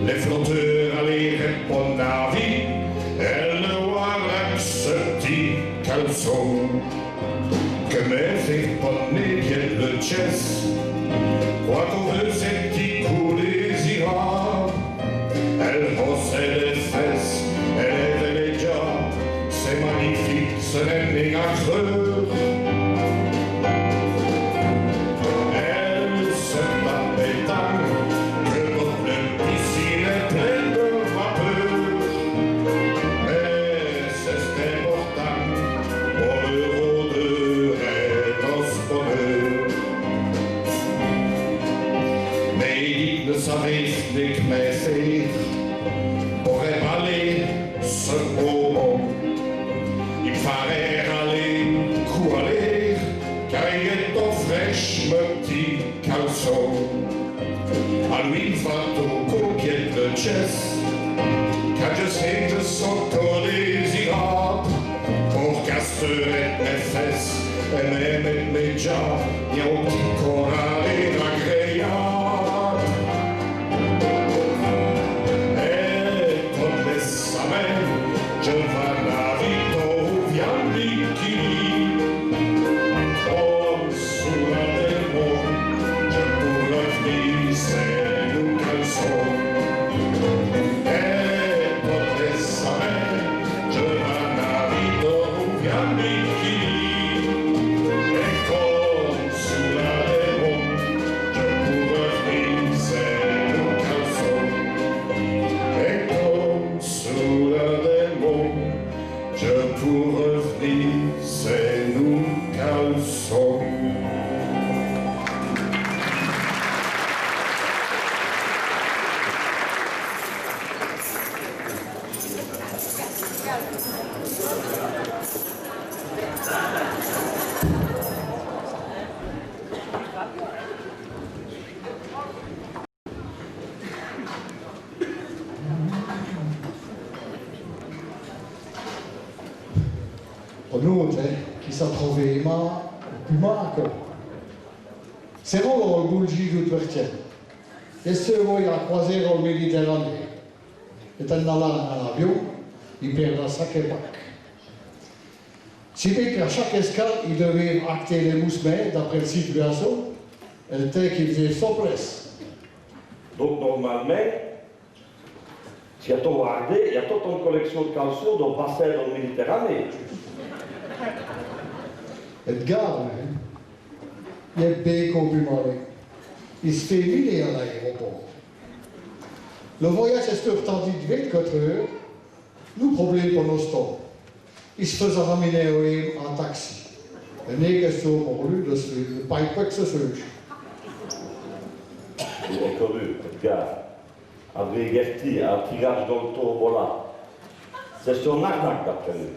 Les flotteurs allaient répondre à la vie, elle ne voit que ce petit caleçon. Que mes filles poney viennent le chess, quoi qu'on veut ces petits coups désirables. Elle haussait les fesses, elle levait les jambes, c'est magnifique, ce n'est pas creux. Nicht mehr fähig, pourrait aller ce moment. Il fallait aller, coup aller, car il est au fraîche, mon petit caleçon. À lui, il va au coquette le chess, car je sais que son corps désirable, pour casterer mes fesses, et même mes jambes, il y a un petit corps agréable. Je vais la vie au viande bikini, comme sous la démon, je pourrais venir, c'est nous caleçons. Et pour les sameds, je vais la vie au viande bikini, et comme sous la démon, je pourrais venir, c'est nous caleçons. Et comme sous la démon, je pour revenir, c'est nous caleçons. Un autre qui s'est trouvé plus marquant. C'est vraiment le bougie de Twertien. Et ce il a croisé dans le Méditerranée. Il est allé dans l'avion, il perd un sac et pack. Si bien qu'à chaque escale, il devait acter les moussemets d'après la situation, et le temps qu'il faisait sans presse. Donc normalement, si tu regardes, il y a toute une collection de caleçons dans le bassin dans le Méditerranée. Edgar, il est bien complimenté. il se fait miner à l'aéroport. Le voyage est retendu de 24 heures, nous problème pour nos stores. Il se faisait ramener en taxi. Et n'est question pour lui de ne pas y que ce soit. Il est connu, Edgar. André Gerti, un tirage dans le tombola. C'est son arnaque d'après lui.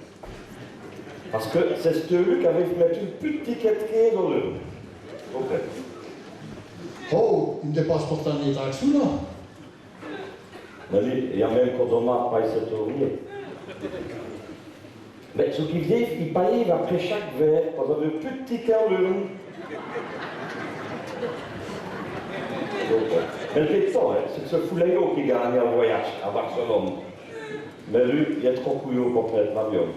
Parce que c'est celui qui avait fait mettre une petite étiquette dans le. Ok. Oh, il ne dépasse pourtant les taxes là. Mais lui, il y a même qu'on demande pas cette tournée. Mais ce qui vient, il payait après chaque verre, parce qu'il avait un petit carlure. Mais le pétant, c'est ce fouléo qui gagne un voyage à Barcelone. Mais lui, il est trop couillon pour prendre l'avion.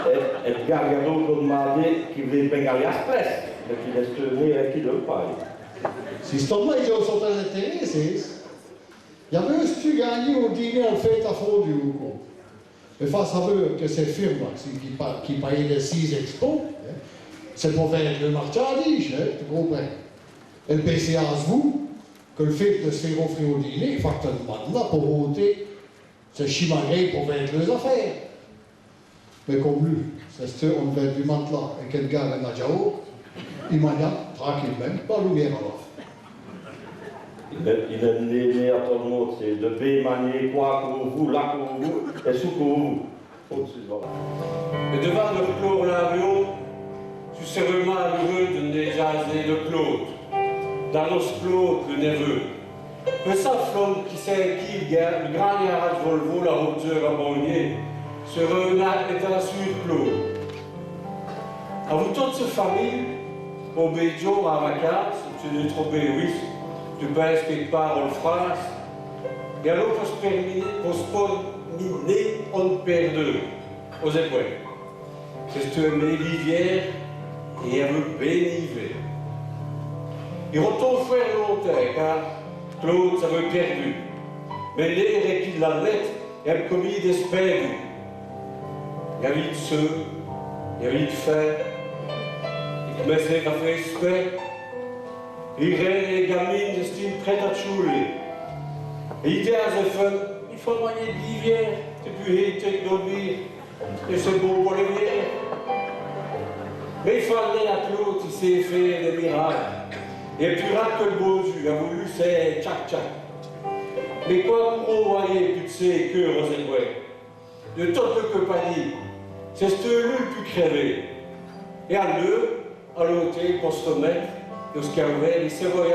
Et Edgar Gado a demandé qu'il voulait bien aller à Express, mais qu'il laisse tenir et qu'il le paye. Si ce temps-là, ils sont intéressés, il y avait un stu gagné au dîner en fait à fond du coup. Mais face à eux que ces firmes qui payaient les 6 expos, c'est pour faire le marchandise, tu comprends? Et le PCA se vous que le fait de se faire offrir au dîner, il faut que tu demandes là pour voter, c'est chimagré pour vendre les affaires. Mais comme lui, c'est ce qu'on fait du matelas et quel gars est à Jao, il m'a dit tranquillement, pas le bien alors. Il est né à tout le monde, c'est de B, manier, quoi pour vous, là pour vous, et sous pour vous. Et devant le Claude l'avion, tu serais vraiment heureux de ne jaser le Claude. Dans l'os Claude, le neveu. Le Saflon qui sait qui le grand garage Volvo, la hauteur à Bonnier, serait un acte état sur Claude. À vous toute cette famille, au Bédion, à vacances, tu ne trop oui, tu baisses quelque part en France, et alors pour se miner, on perd deux, aux épaules. C'est une rivière et elle veut béniver. Il retourne faire longtemps, car Claude, ça veut perdu. Mais l'air est qu'il la mette, et elle commis d'espèces. Il y a vite ceux, il y a vite fait, il commence à faire espèces. Il rêve les gamines estiment prêtes à chouler. Et il dit à ses femmes, il faut manier de l'hiver, c'est plus été que dormir, et c'est beau pour les vieilles. Mais il fallait à Claude, il sait faire des miracles. Et plus rare que le beau Dieu a voulu, c'est tchac-tchac. Mais quoi vous voyez toutes ces cœurs aux ébouets, de toute le compagnie, c'est ce lieu le plus crevé. Et à l'hôtel, pour se remettre, de ce qu'il y avait, il se voyait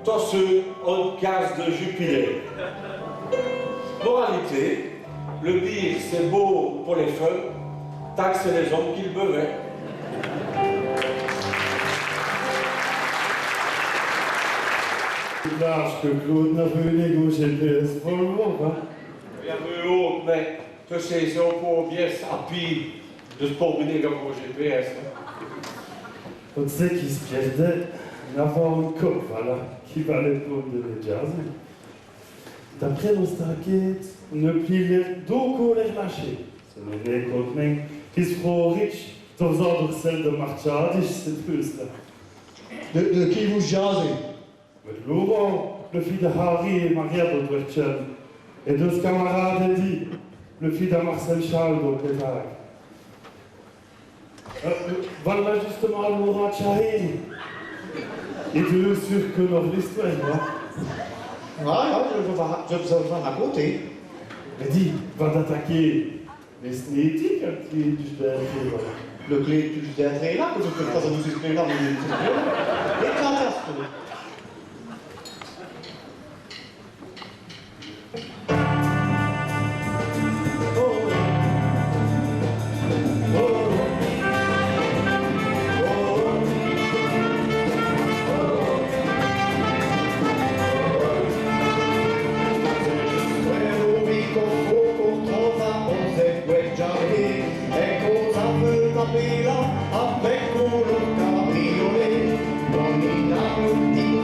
tous ceux en case de Jupiter. Moralité, le pire, c'est beau pour les femmes, taxe les hommes qu'ils bevaient. Large que Claude n'a pas négocier le PS pour le moment, hein. Il y avait autre, mais tu sais, c'est un peu bien rapide de se promener comme au GPS. On sait qu'il se perdait d'avoir une coupe, voilà, qui valait pour de jazz. D'après nos stargates, on ne plie d'aucun les lâcher. Ce n'est pas contre nous qui se font riches dans ordre celle de marchandise, c'est plus là. De qui vous jasez? De Laurent, le fils de Harry et Maria d'Audwerchen, et de ce camarade Eddie, le fils de Marcel Charles d'Audwerchen. Voilà justement Laurent Chahir. Et tu es sûr que notre histoire, moi? Je vous en raconter. Mais dis, va t'attaquer les snétiques à qui tu dois être. Le clé du théâtre est là, que je peux pas nous expliquer là, mais et quand Avec un cabriolet, con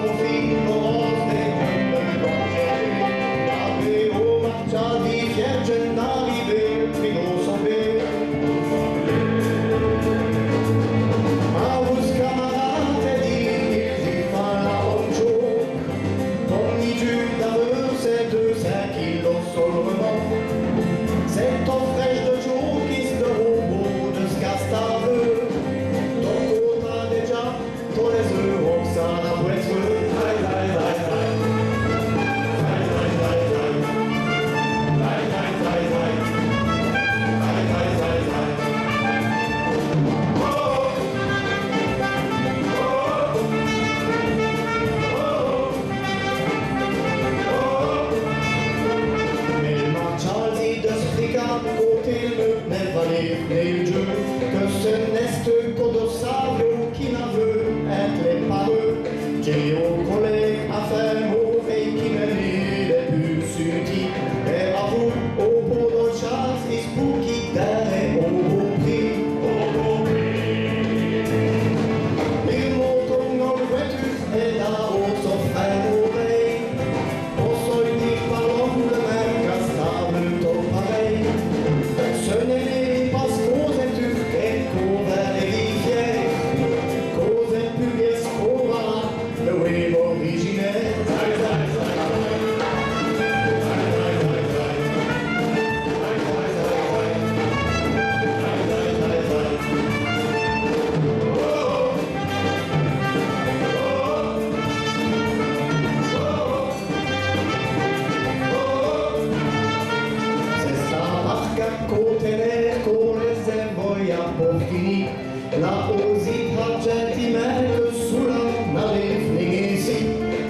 La osit hat gentilmente sulla nariz ici,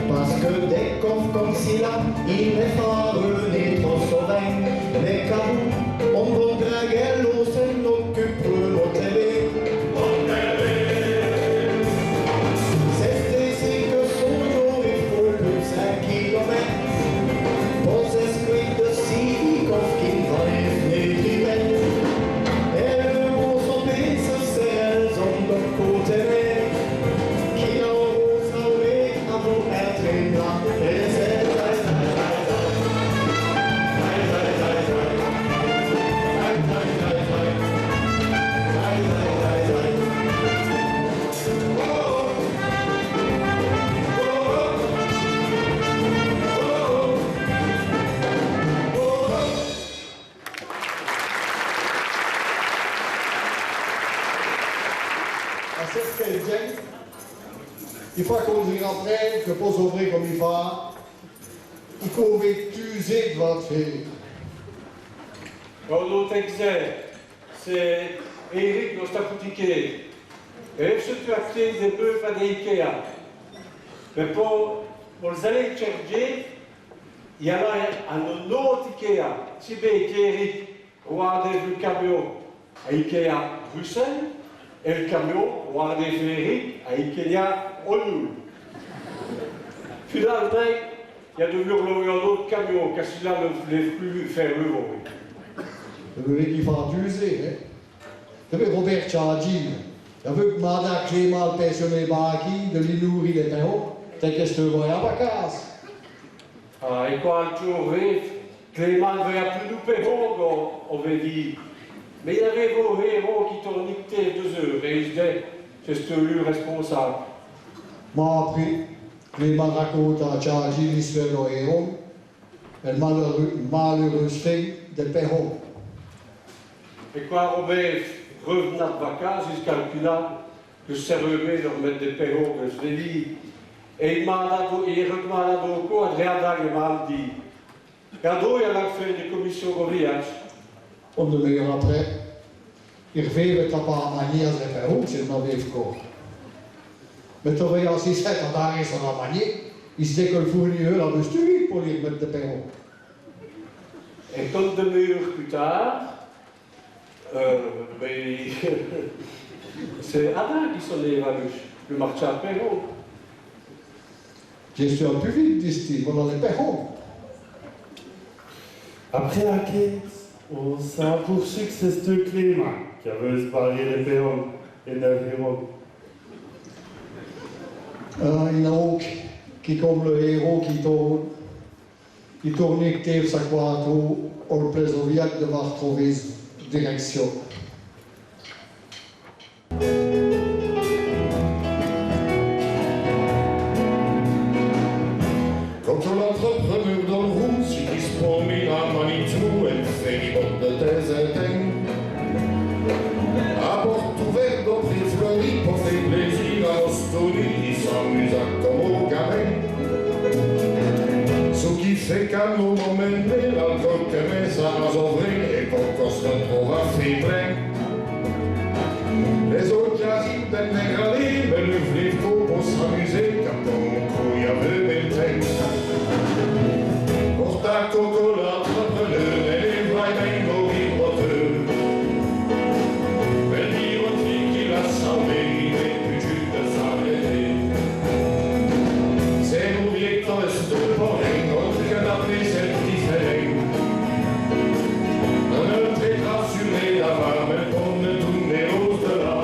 parce que des coffres comme cela, il n'est pas rené trop sauvin. Mais quand on voudrait qu'elle s'en occupe notre télé, c'est ici que son jour il faut plus de 5 kilomètres. Pour s'escrire de si coffres qui ne valent ni qui mettent. Et le mot son pays, c'est elles ont de côté, qui n'ont savez à vous être là. Et c'est À cette quinzaine, il faut qu'on y rentre, que pas ouvrir comme il va, il faut tuer de votre fille. L'autre exemple, c'est Eric, notre apothicaire. Et je suis acheté des bœufs à l'IKEA. Mais pour les aller chercher, il y a un autre IKEA. Si bien qu'Eric, regardez le camion à IKEA Bruxelles, et le camion, regardez Eric à IKEA Honul. Finalement, il y a devenu un autre camion, car celui-là ne voulait plus faire le vol. Le mec qui va tuer, hein. Tu veux Robert Chardy, il veut demander à Clément le pensionné Baki de lui nourrir les pains. T'es qu'est-ce que tu vois à vacances? Ah, et quand tu aurais, Clément ne veut plus nous payer, on veut dire. Mais il y avait vos héros qui t'ont niqué 2 heures, et il disait, c'est ce lui responsable. Moi, après, Clément raconte à Chardy l'histoire de héros, et malheureuse fille de Perron. Et quand Robert revenait de vacances, il se calcula que je servais de remettre des perros, que je l'ai dit. Et il redemanda beaucoup à Adriana et m'a dit, regardez, il y a la fin des commissions Goliath. Om de meilleur après, il revient avec la part manier à ses Perron, c'est le avait encore. Mais tu vois, si c'est en arrêt sur la manier, il se dit que le fournisseur a besoin pour lui remettre des Perron. Et comme 2 heures plus tard, mais c'est Adam qui s'en est évalué, le marchand Perron. Je suis un peu vite, disent-ils, on a les Perron. Après la caisse, on s'en poursuit que c'est ce Clément qui avait séparé les péons et les héros. Il y en a autre qui, comme le héros qui tourne actif sa quattro, au plaisoviac de retrouver direction. Quand l'entrepreneur dans le roue, si qui se promène à Manitou, elle fait les bottes de tes éteintes. À porte ouverte, dans les fleuries, pour faire plaisir à l'Ostonie, il s'amuse à comme au gamin. Ce qui fait qu'à nos moments, l'alcool commence à rasouvrir et qu'on se retrouve à faire plein. Les autres jazzis peuvent dégrader, mais le vlé faut pour s'amuser, car dans mon cou, il y avait belle tête. Pour ta coco, l'entrepreneur, elle est vraiment vibroteux. Elle dit aux filles qu'il a semblé, il est plus dur de s'arrêter. C'est nous vieux tosses de porring, autre que d'appeler cette différente. On ne traitera sur les lavars, mais on ne tourne les roses de là.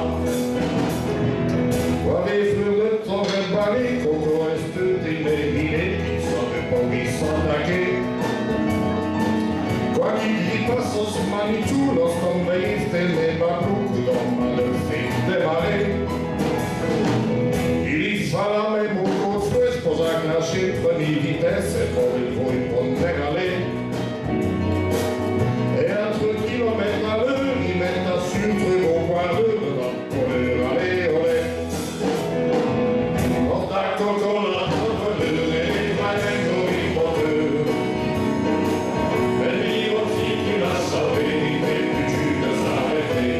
Quoi des fleurs de ton balai, coco reste démérité, qui savait pas où ils s'attaquer. Quoi qu'il y passe au Manitou, lorsqu'on veille, fait les babouks, dans ma le fait démarrer. Il y fallait même au côte pour accrocher, prenez vitesse, et pour le bruit pour me aller. Et à 3 kilomètres à l'heure, ils mettent à sucre au poireux, pour leur aller, olé. Quand ta coco l'entrepreneur, et les voisins au ripoteur. Elle dit aux filles qu'il a sauvé, il n'est plus dur de s'arrêter.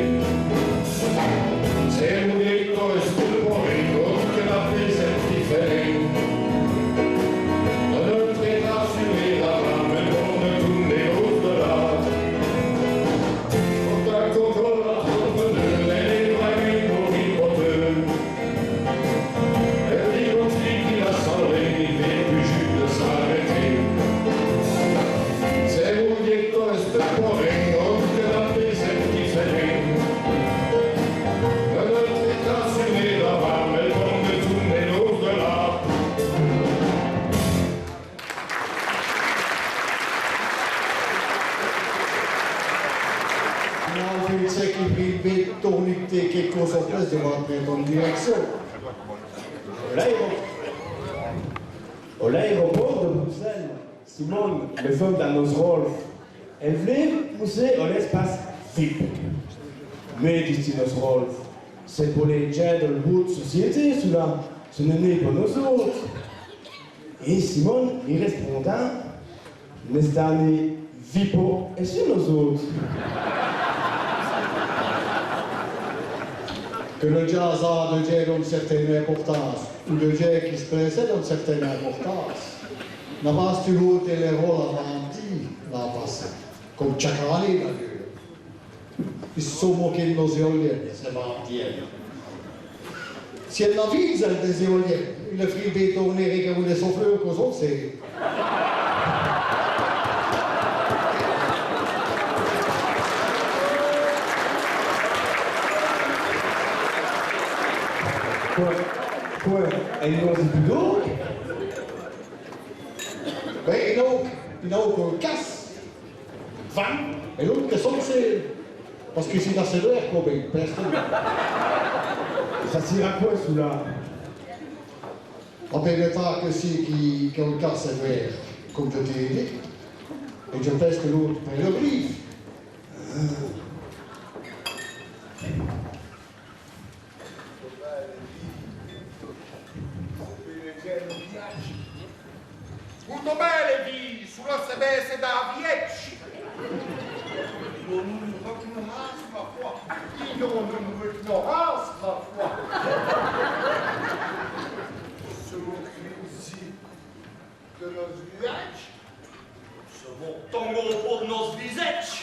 C'est sais qu'il prit ton unité quelque chose en place devant prendre en direction. Au l'aéroport de Bruxelles, Simone, le femme d'Annos Rolf, elle voulait pousser à l'espace VIP. Mais, dit Annos Rolf, c'est pour les gens de la haute société, cela. Ce n'est pas nous autres. Et Simone, il répondant, mais cette année, Vipo et sur nous autres. Que le jazz a de dire une certaine importance, ou le jazz qui se précède une certaine importance. N'a pas toujours été les rôles avantis l'an passé, comme chaque année d'ailleurs. Ils se sont moqués de nos éoliennes, ces vantières. Si elle n'avise des éoliennes, il a pris des tournées comme des souffleurs qu'aux autres, c'est. Quoi? Elle nous dit plus d'eau? Ben, il n'a aucun casse. Et l'autre que c'est. Parce que c'est la cellulaire, quoi, ben, personne. Ça tire à quoi, celui-là? On peut le faire que si qui le casse cellulaire, comme je t'ai dit. Et je pense que l'autre paye le brief. Molto bene, vi, sulla sebese da Viecci. Non ignorance, ma foi. Ignorance, ma foi. Selon crise de nos villages, ce tombeau pour nos visages.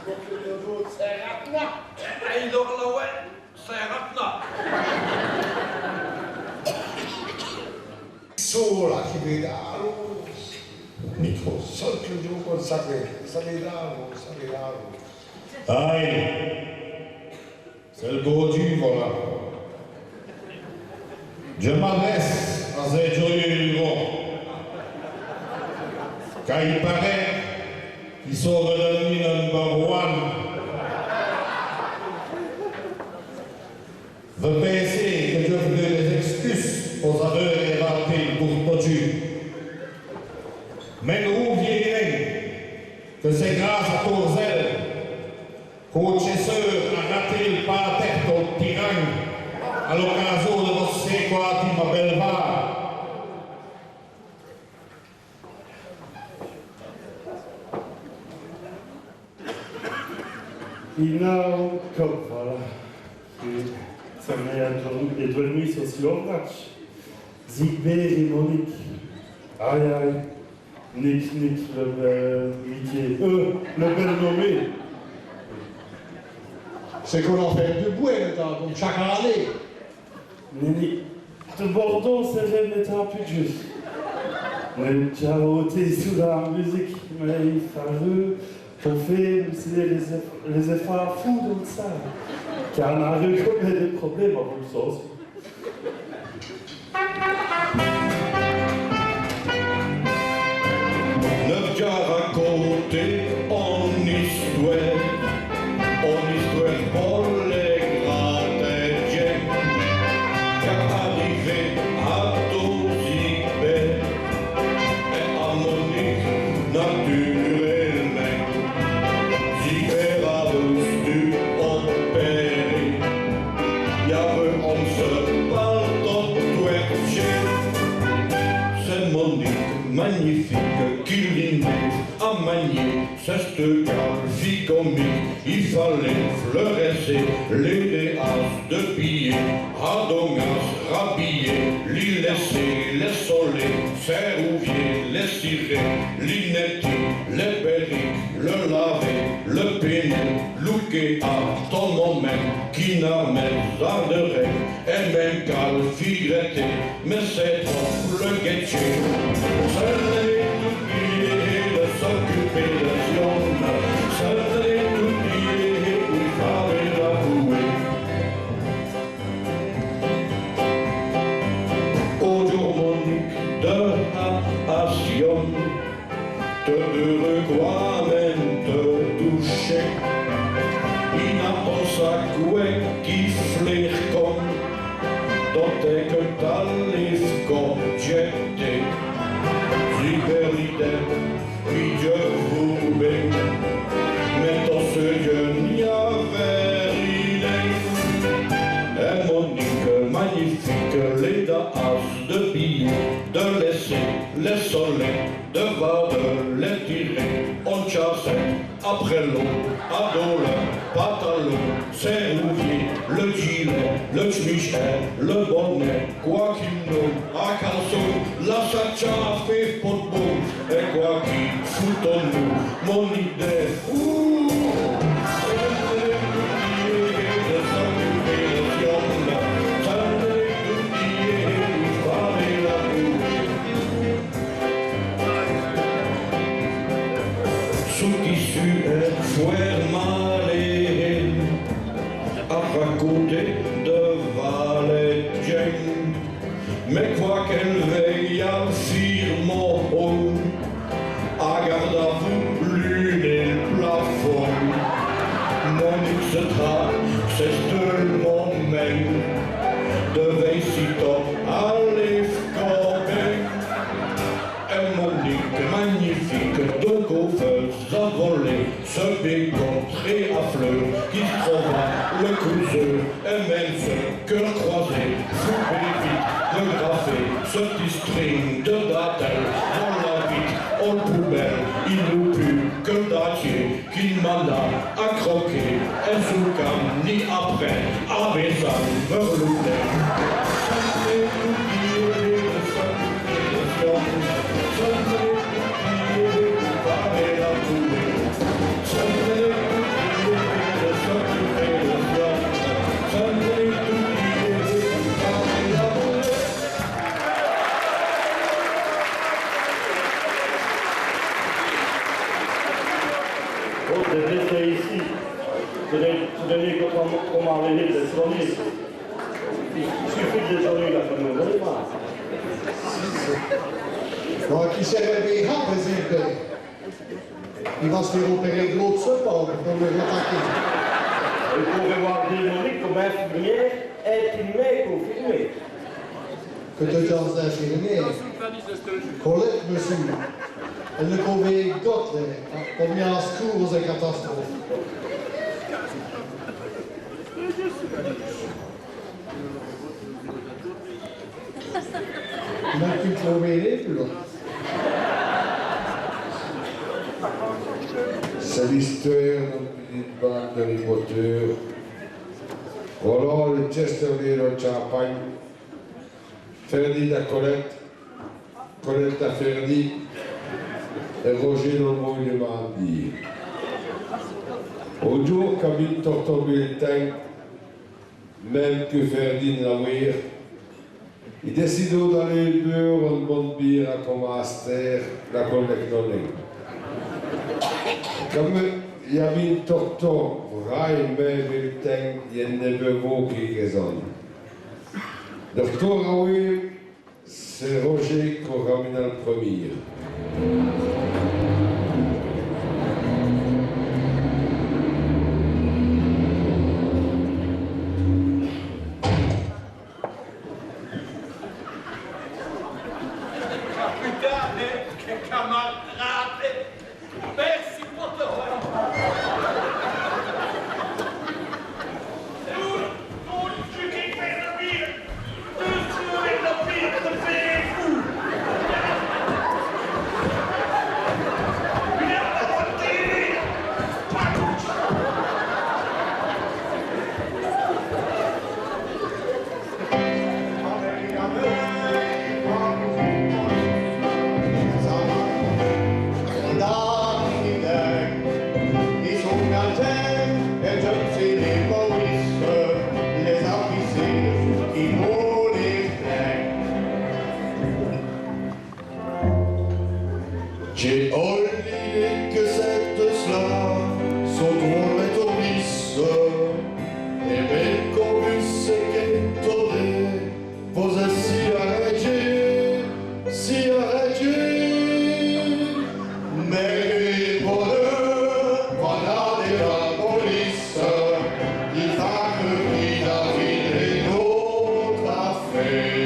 Selon que nos autres, c'est ratna. Et l'orloé, c'est ratna. Sola che vedalo, Nico, solo che giù con saliralo. Aïe, c'est le gros du, voilà. Je m'adresse à ces joyeux vivants, car il paraît qu'ils sont redevenus number one. Vous pensez que je vous donne des excuses aux aveux inventés pour Potu. Mais nous direz que c'est grâce à Tourzel qu'au chasseur a raté le pas-tête au tyran à l'occasion de votre séquatim à Belvar. Inau Kopfala. Je devenu sociologue. Zigbert et Monique. Aïe, Nick, le métier. Le bel nommé. C'est qu'on en fait de bouée, comme chaque année. Nini, de Bordeaux, c'est le métal plus juste. Mais j'ai ôté sous la musique, mais il fallait pour faire les efforts fous de ça. Car on a reconnu des problèmes à vous sauce. Ne déjà raconté en histoire pour les gratèges, car arrivé à Tozibet et à Monique naturellement, Zibet a reçu en péri, y avait on se parle d'autre c'est Monique magnifique qu'il y à manier, cette vie comique, il fallait fleuresser les déasses de billets, radongas, rhabiller, l'y laisser, les solets, serrouvier, les cirés, l'inetti, les perriques, le laver, le pénel, louquer à ton moment, qui n'a même arderait, et même qu'à le figretter, mais c'est trop le guettier. S'occuper de Sion, ça fallait oublier, il fallait l'avouer. Au jour Monique de à Sion, te heureux quoi même te toucher. verliden, wie je voebing, met als je ja verliden. En Monique, magnifique, Leda as, de billets, de laisser, les soleils, de voir de les tirer, on chassait, après l'eau, ado le pantalon, c'est rouillé, le gilet, le chemichet, le bonnet, quoi qu'il nomme, à calçon, la sacha fait pot de boum, et quoi qu'il fout en nous, mon idée, ouh, fuer malé à raconter de Valet-Jane, mais quoi qu'elle veille à firmant à garde à vous l'une et le plafond, mon extra, c'est seulement même de veille si top à l'escopé. Et Monique magnifique, de gaufeuse à voler, ce bégon très à fleurs qui se trouva le cousin, et même ce cœur croisé, soupé vite, le graffé, ce petit string de dentelle, dans la vite, en poubelle, il nous pue que d'atier, qu'il manda à croquer, et sous cam, ni après, avec ça, me reloutait. Ici, ce dernier qu'on m'a enlevé de soigner. Il suffit de soigner la famille, vous allez voir. Donc, il s'est réveillé, par exemple. Il va se faire opérer de l'autre support pour le attaquer. Il pourrait voir des Monique comme infirmière, infirmière confirmée. Que tu as dans infirmière. Colette, monsieur. Elle ne convient d'autres, on vient en secours aux catastrophes. Même plus trouvé plus là. C'est l'histoire d'une petite bande d'Harry Potter. Voilà le Chesterfield de Champagne. Ferdi à Colette, Colette à Ferdi, et Roger dans le monde de Mandy. Au jour qu'habite Torton Bulletin, même que Ferdi l'avouer, il décide d'aller boire une bonne bière à commencer la collectionner. Comme il y avait une torton, vrai, mais Bulletin, il y a une beau qui résonne. Docteur Raoul, c'est Roger qui ramène le premier. Merci pour te voir. J'ai oublié que cette cela son tour est au vice et bel cobus et qu'entendait posait si arrêté mais pour eux voilà de la police il va que il a vidé notre affaire.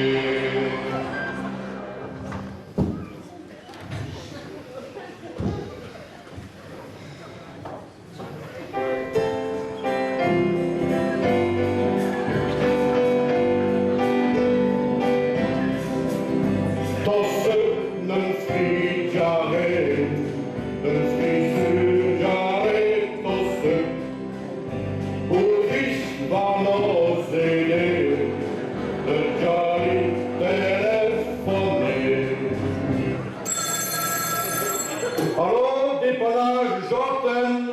Alors, dépannage Jordan.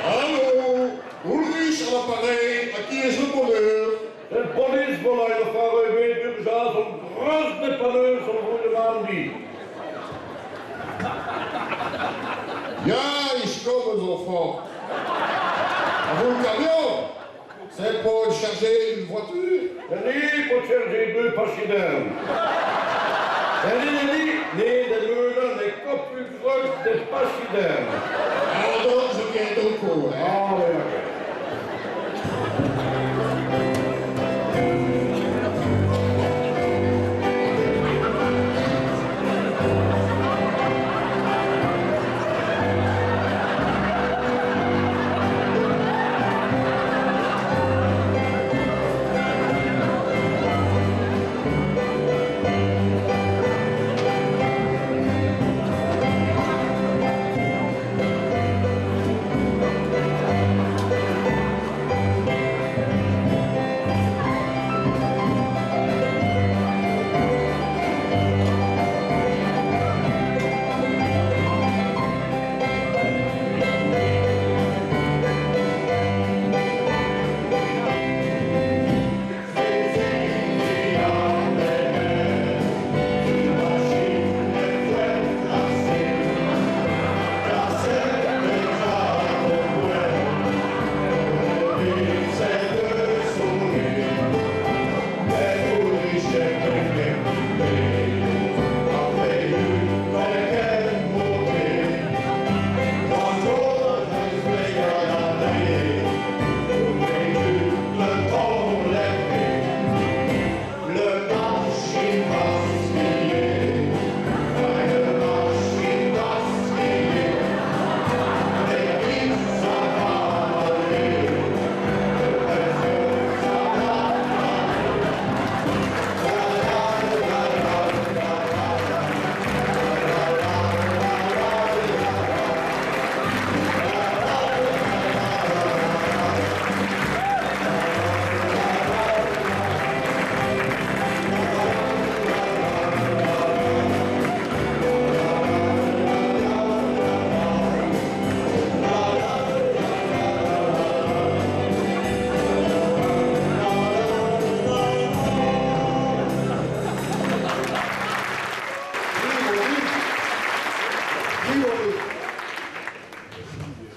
Allô, Ulrich à l'appareil, à qui est-ce le bonheur? De police wil uit de VRW d'urgence om groot dépanneur zo'n goede man die. Ja, ich komme sofort. À vous le camion? C'est pour charger une voiture? Nee, pour chercher deux patiënten. Nee, de meulen, de kop u groot, de patiënten. Pardon, je viens d'Oko, hein? Ah, oui, oké.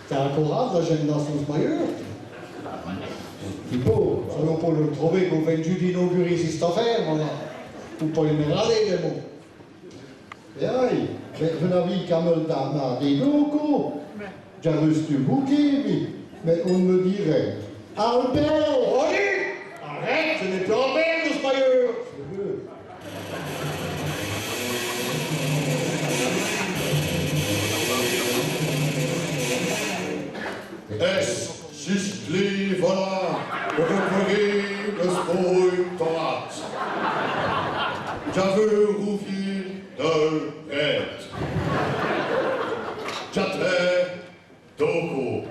C'est encourageant, la jeune dans son maillot. Il faut, on peut le trouver qu'on vient d'inaugurer cette affaire, voilà. Pour pas lui râler les mots. Et aïe, vous n'avez qu'à me le des locaux. J'ai reçu du bouquet, mais on me dirait Albert! Roger! Arrête, ce n'est plus Albert, ce maillot! Es Schichtli, voilà, reprenez le sport torat. J'avais rouvier de red. J'attends Doko.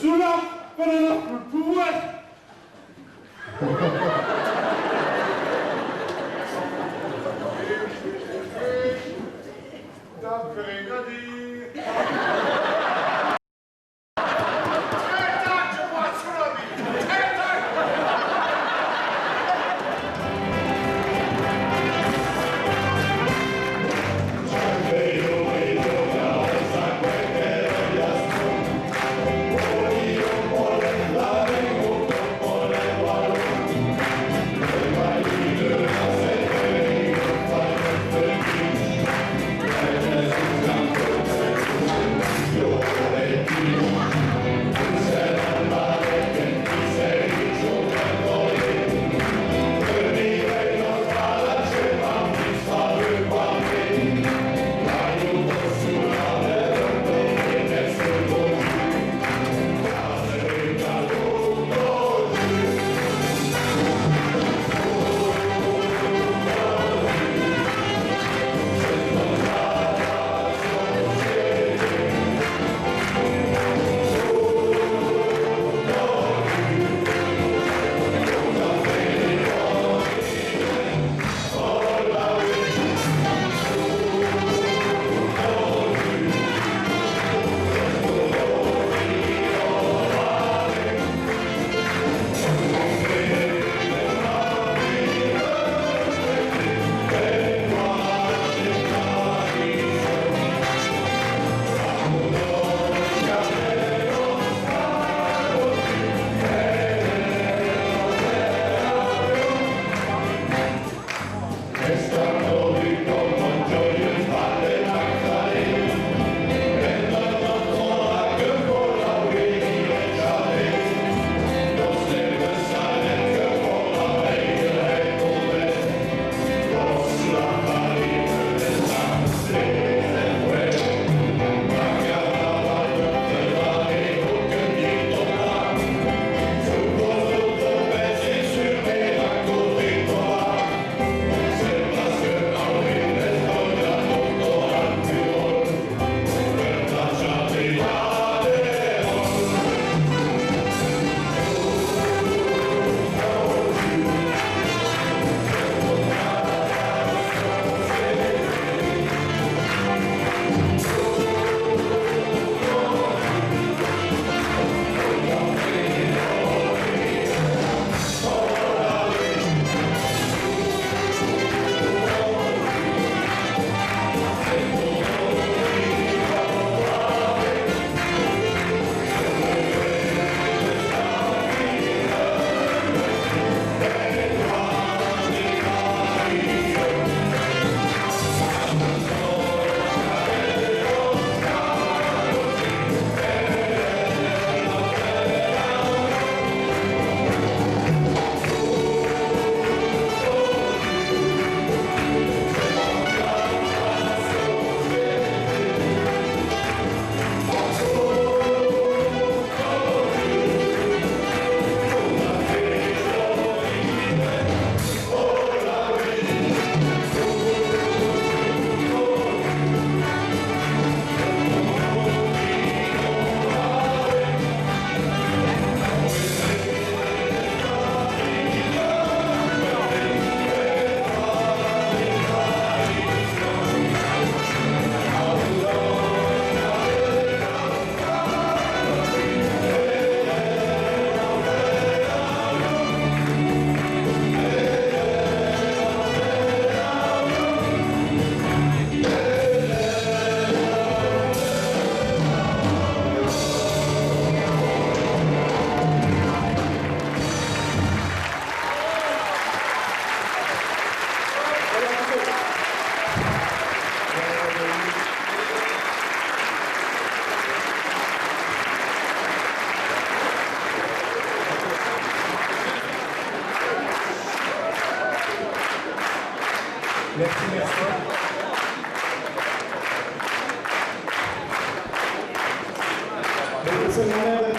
Cela, voilà le pouvoir.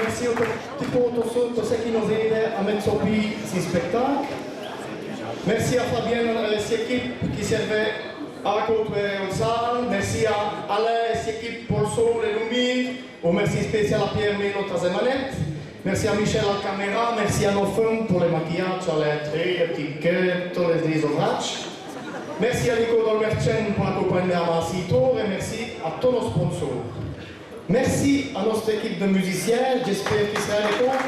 merci a tous ceux qui nous aident à mettre sur pied ces spectacles. Merci à Fabien et ses équipes qui servaient à raconter en salle. Merci à Alain et ses équipes pour le son, les lumières. Un merci spécial à Pierre Mélot à ses manettes. Merci à Michel à la caméra. Merci à nos femmes pour les maquillages, à l'entrée, les tickets, tous les ouvrages. Merci à Nico Dolmerchen pour l'accompagner à Massito et merci à tous nos sponsors. Merci à notre équipe de musiciens. J'espère qu'ils seront à l'écoute.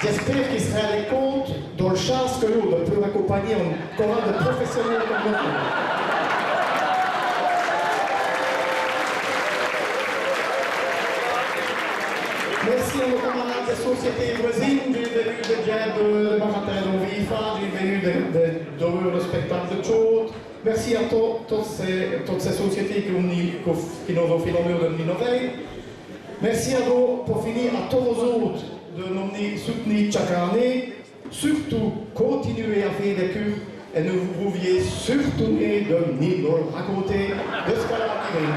J'espère qu'il sera à l'écoute dans le chance que nous de pouvoir accompagner un chorale de professionnels comme nous. Merci à nos camarades des sociétés voisines, j'ai venu de Baratin de Vifa, j'ai venu de le spectacle de Chaude. Merci à toutes ces sociétés qui nous ont fait l'honneur de nous innover. Merci à vous, pour finir, à tous vos autres de nous soutenir chaque année. Surtout, continuez à faire des cures et ne vous pouviez surtout de nous raconter de ce qu'elle a tiré.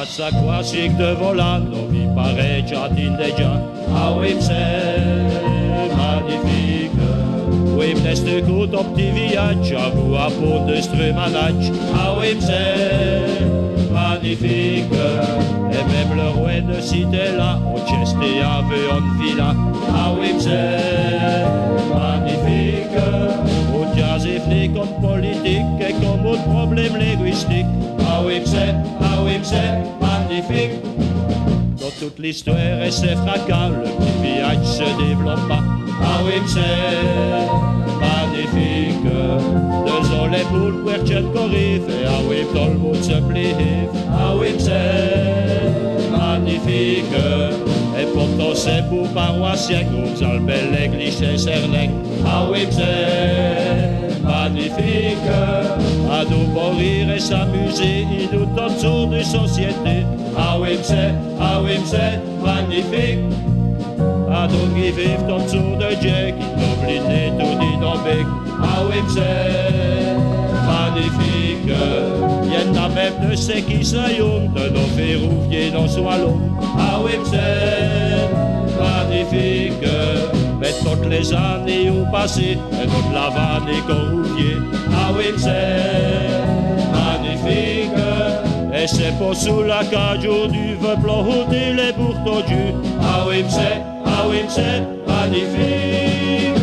Sa classic de volano mi pareggia tindeggia. Ah oui, c'est magnifique. Oui, c'est tout au petit viaggio, à vous à peau de strumanage. Ah oui, c'est magnifique. Et même le roi de cité là, au chesté avait une villa. Ah oui, c'est magnifique. Au jazz et flic comme politique et comme autre problème linguistique. Ah oui, c'est magnifique. Dans toute l'histoire et ses fracas, le petit village se développa. Ah oui, c'est magnifique. Désolé pour le Puerchen Corif, et ah oui, tout le monde se plie. Ah oui, c'est magnifique. Et pourtant c'est pour paroissien, nous allons belle l'église et Serlec. Ah oui, c'est magnifique. À nous mourir et s'amuser, il nous donne sur des sociétés. Ah oui, c'est magnifique. À nous qui vivent autour de Dieu, qui n'oublient tout dynamique. Ah oui, c'est magnifique. Il y en a même de ceux qui s'aillent de nos ferrouviers dans Soilon. Ah oui, c'est magnifique. Mais toutes les années ont passé, et toute la vanne est corrouvier. Ah oui, c'est magnifique. Et c'est pour sous la cage du veut planter les bourreaux du. Ah oui, c'est magnifique.